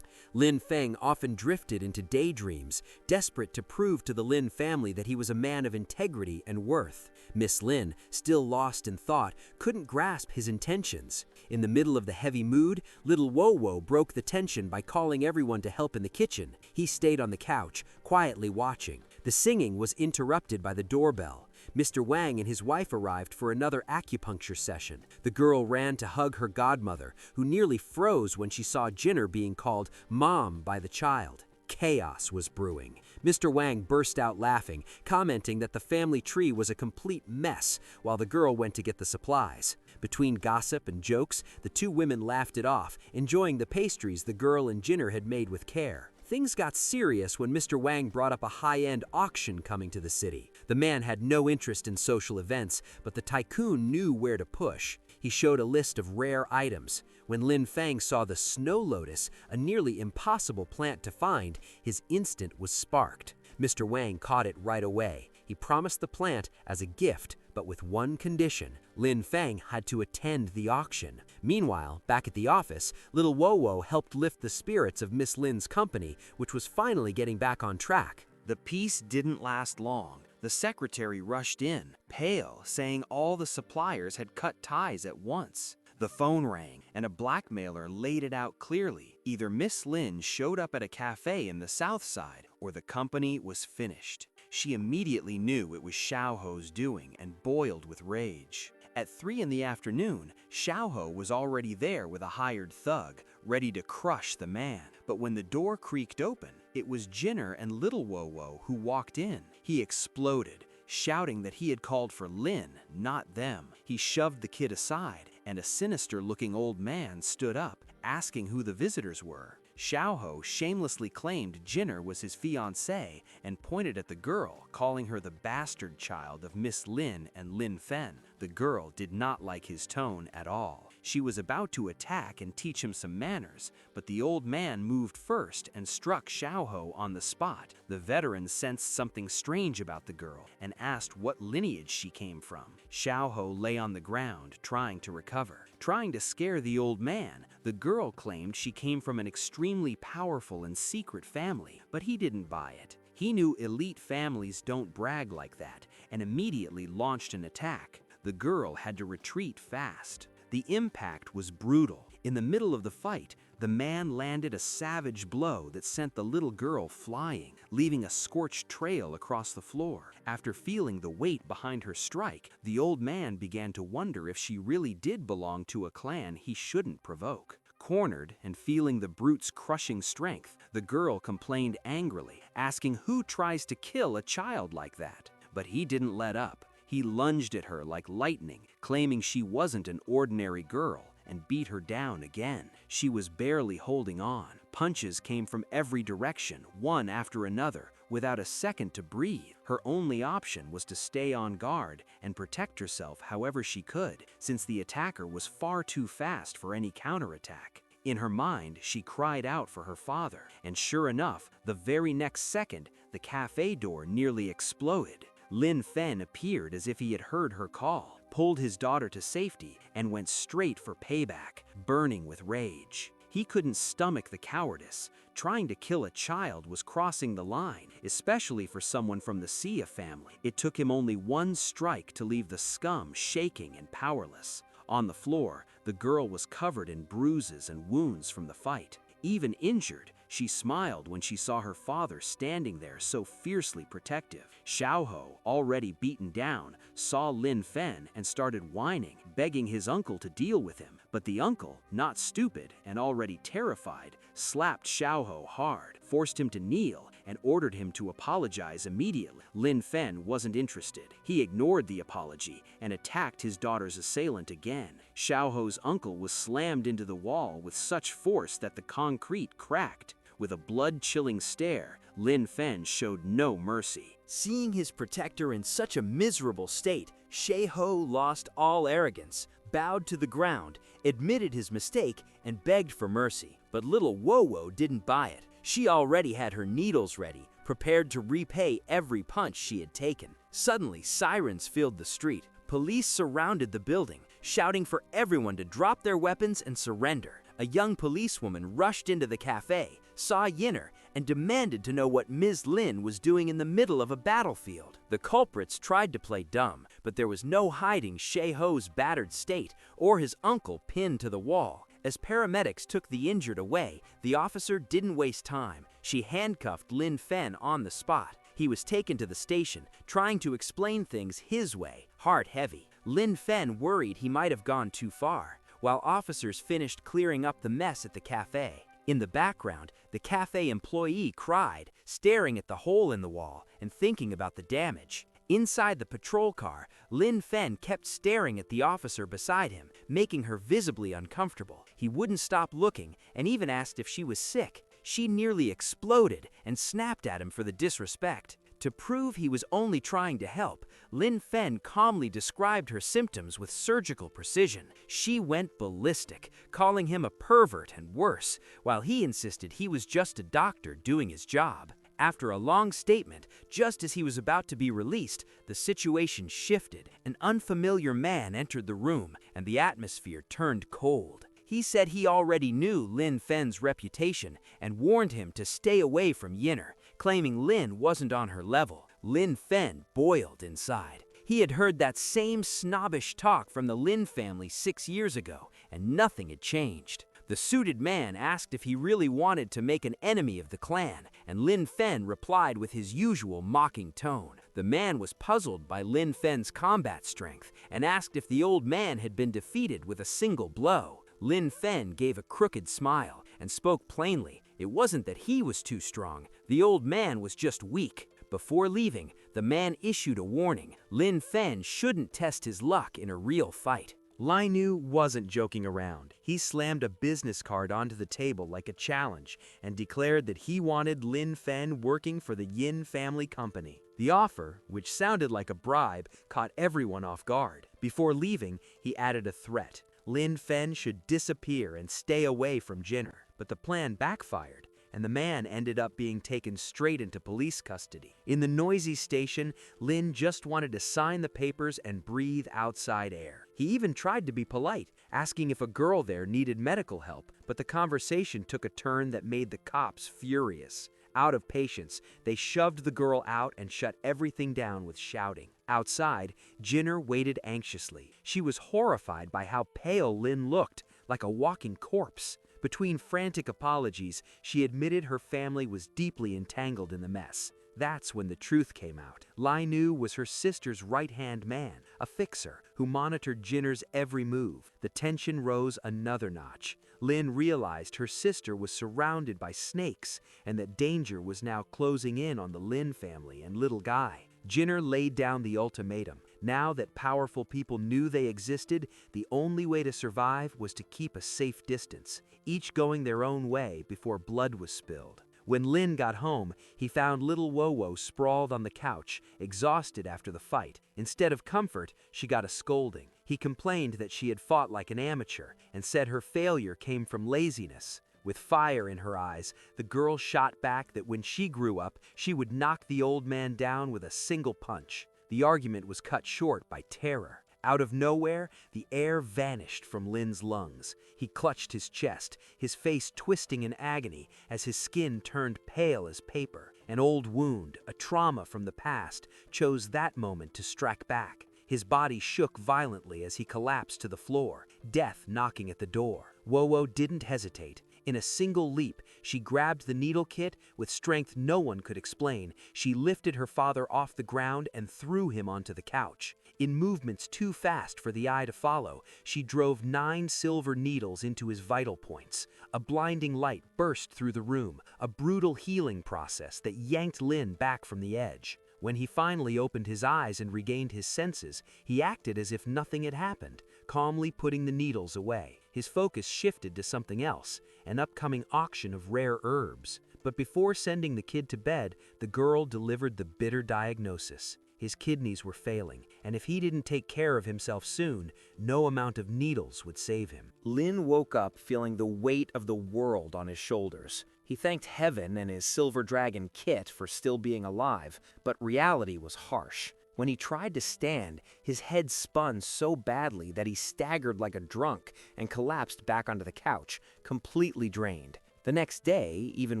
Lin Feng often drifted into daydreams, desperate to prove to the Lin family that he was a man of integrity and worth. Miss Lin, still lost in thought, couldn't grasp his intentions. In the middle of the heavy mood, little Wo-Wo broke the tension by calling everyone to help in the kitchen. He stayed on the couch, quietly watching. The singing was interrupted by the doorbell. Mr. Wang and his wife arrived for another acupuncture session. The girl ran to hug her godmother, who nearly froze when she saw Jinner being called Mom by the child. Chaos was brewing. Mr. Wang burst out laughing, commenting that the family tree was a complete mess while the girl went to get the supplies. Between gossip and jokes, the two women laughed it off, enjoying the pastries the girl and Jinner had made with care. Things got serious when Mr. Wang brought up a high-end auction coming to the city. The man had no interest in social events, but the tycoon knew where to push. He showed a list of rare items. When Lin Feng saw the snow lotus, a nearly impossible plant to find, his instinct was sparked. Mr. Wang caught it right away. He promised the plant as a gift, but with one condition. Lin Feng had to attend the auction. Meanwhile, back at the office, little Wo helped lift the spirits of Miss Lin's company, which was finally getting back on track. The peace didn't last long. The secretary rushed in, pale, saying all the suppliers had cut ties at once. The phone rang, and a blackmailer laid it out clearly. Either Miss Lin showed up at a cafe in the south side, or the company was finished. She immediately knew it was Xiaoho's doing and boiled with rage. At 3 in the afternoon, Xiaoho was already there with a hired thug, ready to crush the man. But when the door creaked open, it was Jinner and little Wo who walked in. He exploded, shouting that he had called for Lin, not them. He shoved the kid aside, and a sinister-looking old man stood up, asking who the visitors were. Xiaoho shamelessly claimed Jinner was his fiancée and pointed at the girl, calling her the bastard child of Miss Lin and Lin Fen. The girl did not like his tone at all. She was about to attack and teach him some manners, but the old man moved first and struck Xiaoho on the spot. The veteran sensed something strange about the girl and asked what lineage she came from. Xiaoho lay on the ground, trying to recover. Trying to scare the old man, the girl claimed she came from an extremely powerful and secret family, but he didn't buy it. He knew elite families don't brag like that and immediately launched an attack. The girl had to retreat fast. The impact was brutal. In the middle of the fight, the man landed a savage blow that sent the little girl flying, leaving a scorched trail across the floor. After feeling the weight behind her strike, the old man began to wonder if she really did belong to a clan he shouldn't provoke. Cornered and feeling the brute's crushing strength, the girl complained angrily, asking who tries to kill a child like that. But he didn't let up. He lunged at her like lightning, claiming she wasn't an ordinary girl, and beat her down again. She was barely holding on. Punches came from every direction, one after another, without a second to breathe. Her only option was to stay on guard and protect herself however she could, since the attacker was far too fast for any counterattack. In her mind, she cried out for her father, and sure enough, the very next second, the cafe door nearly exploded. Lin Fen appeared as if he had heard her call, pulled his daughter to safety, and went straight for payback, burning with rage. He couldn't stomach the cowardice. Trying to kill a child was crossing the line, especially for someone from the Xia family. It took him only one strike to leave the scum shaking and powerless. On the floor, the girl was covered in bruises and wounds from the fight. Even injured, she smiled when she saw her father standing there so fiercely protective. Xiaoho, already beaten down, saw Lin Fen and started whining, begging his uncle to deal with him. But the uncle, not stupid and already terrified, slapped Xiaoho hard, forced him to kneel, and ordered him to apologize immediately. Lin Fen wasn't interested. He ignored the apology and attacked his daughter's assailant again. Xiaoho's uncle was slammed into the wall with such force that the concrete cracked. With a blood-chilling stare, Lin Fen showed no mercy. Seeing his protector in such a miserable state, Xiaoho lost all arrogance, bowed to the ground, admitted his mistake, and begged for mercy. But little Wo didn't buy it. She already had her needles ready, prepared to repay every punch she had taken. Suddenly, sirens filled the street. Police surrounded the building, shouting for everyone to drop their weapons and surrender. A young policewoman rushed into the cafe, saw Yinner, and demanded to know what Ms. Lin was doing in the middle of a battlefield. The culprits tried to play dumb, but there was no hiding Xiaoho's battered state or his uncle pinned to the wall. As paramedics took the injured away, the officer didn't waste time. She handcuffed Lin Fen on the spot. He was taken to the station, trying to explain things his way, heart heavy. Lin Fen worried he might have gone too far, while officers finished clearing up the mess at the cafe. In the background, the cafe employee cried, staring at the hole in the wall and thinking about the damage. Inside the patrol car, Lin Fen kept staring at the officer beside him, making her visibly uncomfortable. He wouldn't stop looking and even asked if she was sick. She nearly exploded and snapped at him for the disrespect. To prove he was only trying to help, Lin Fen calmly described her symptoms with surgical precision. She went ballistic, calling him a pervert and worse, while he insisted he was just a doctor doing his job. After a long statement, just as he was about to be released, the situation shifted. An unfamiliar man entered the room, and the atmosphere turned cold. He said he already knew Lin Fen's reputation and warned him to stay away from Yinner, claiming Lin wasn't on her level. Lin Fen boiled inside. He had heard that same snobbish talk from the Lin family 6 years ago, and nothing had changed. The suited man asked if he really wanted to make an enemy of the clan, and Lin Fen replied with his usual mocking tone. The man was puzzled by Lin Fen's combat strength and asked if the old man had been defeated with a single blow. Lin Fen gave a crooked smile and spoke plainly. It wasn't that he was too strong, the old man was just weak. Before leaving, the man issued a warning. Lin Fen shouldn't test his luck in a real fight. Lai Nu wasn't joking around. He slammed a business card onto the table like a challenge and declared that he wanted Lin Fen working for the Yin family company. The offer, which sounded like a bribe, caught everyone off guard. Before leaving, he added a threat. Lin Fen should disappear and stay away from Jinner. But the plan backfired, and the man ended up being taken straight into police custody. In the noisy station, Lin just wanted to sign the papers and breathe outside air. He even tried to be polite, asking if a girl there needed medical help, but the conversation took a turn that made the cops furious. Out of patience, they shoved the girl out and shut everything down with shouting. Outside, Jinner waited anxiously. She was horrified by how pale Lin looked, like a walking corpse. Between frantic apologies, she admitted her family was deeply entangled in the mess. That's when the truth came out. Lai Nu was her sister's right-hand man, a fixer who monitored Jinner's every move. The tension rose another notch. Lin realized her sister was surrounded by snakes and that danger was now closing in on the Lin family and little Guy. Jinner laid down the ultimatum. Now that powerful people knew they existed, the only way to survive was to keep a safe distance, each going their own way before blood was spilled. When Lin got home, he found little Wowo sprawled on the couch, exhausted after the fight. Instead of comfort, she got a scolding. He complained that she had fought like an amateur and said her failure came from laziness. With fire in her eyes, the girl shot back that when she grew up, she would knock the old man down with a single punch. The argument was cut short by terror. Out of nowhere, the air vanished from Lin's lungs. He clutched his chest, his face twisting in agony as his skin turned pale as paper. An old wound, a trauma from the past, chose that moment to strike back. His body shook violently as he collapsed to the floor, death knocking at the door. Wowo didn't hesitate. In a single leap, she grabbed the needle kit with strength no one could explain. She lifted her father off the ground and threw him onto the couch. In movements too fast for the eye to follow, she drove 9 silver needles into his vital points. A blinding light burst through the room, a brutal healing process that yanked Lin back from the edge. When he finally opened his eyes and regained his senses, he acted as if nothing had happened, calmly putting the needles away. His focus shifted to something else, an upcoming auction of rare herbs. But before sending the kid to bed, the girl delivered the bitter diagnosis. His kidneys were failing, and if he didn't take care of himself soon, no amount of needles would save him. Lin woke up feeling the weight of the world on his shoulders. He thanked heaven and his silver dragon kit for still being alive, but reality was harsh. When he tried to stand, his head spun so badly that he staggered like a drunk and collapsed back onto the couch, completely drained. The next day, even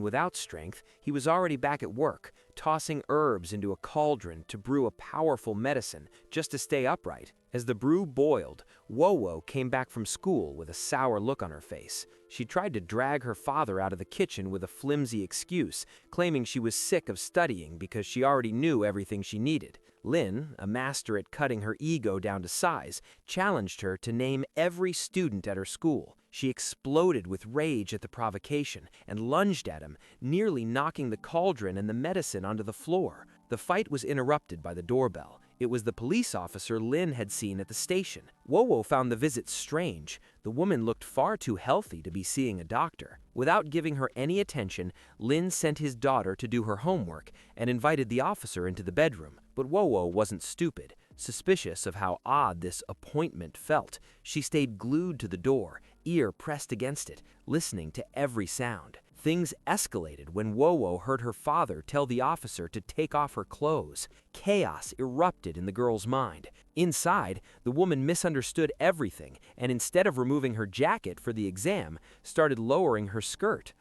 without strength, he was already back at work, tossing herbs into a cauldron to brew a powerful medicine just to stay upright. As the brew boiled, Wowo came back from school with a sour look on her face. She tried to drag her father out of the kitchen with a flimsy excuse, claiming she was sick of studying because she already knew everything she needed. Lin, a master at cutting her ego down to size, challenged her to name every student at her school. She exploded with rage at the provocation and lunged at him, nearly knocking the cauldron and the medicine onto the floor. The fight was interrupted by the doorbell. It was the police officer Lin had seen at the station. Wowo found the visit strange. The woman looked far too healthy to be seeing a doctor. Without giving her any attention, Lin sent his daughter to do her homework and invited the officer into the bedroom. But Wowo wasn't stupid. Suspicious of how odd this appointment felt, she stayed glued to the door, ear pressed against it, listening to every sound. Things escalated when Wowo heard her father tell the officer to take off her clothes. Chaos erupted in the girl's mind. Inside, the woman misunderstood everything and instead of removing her jacket for the exam, started lowering her skirt.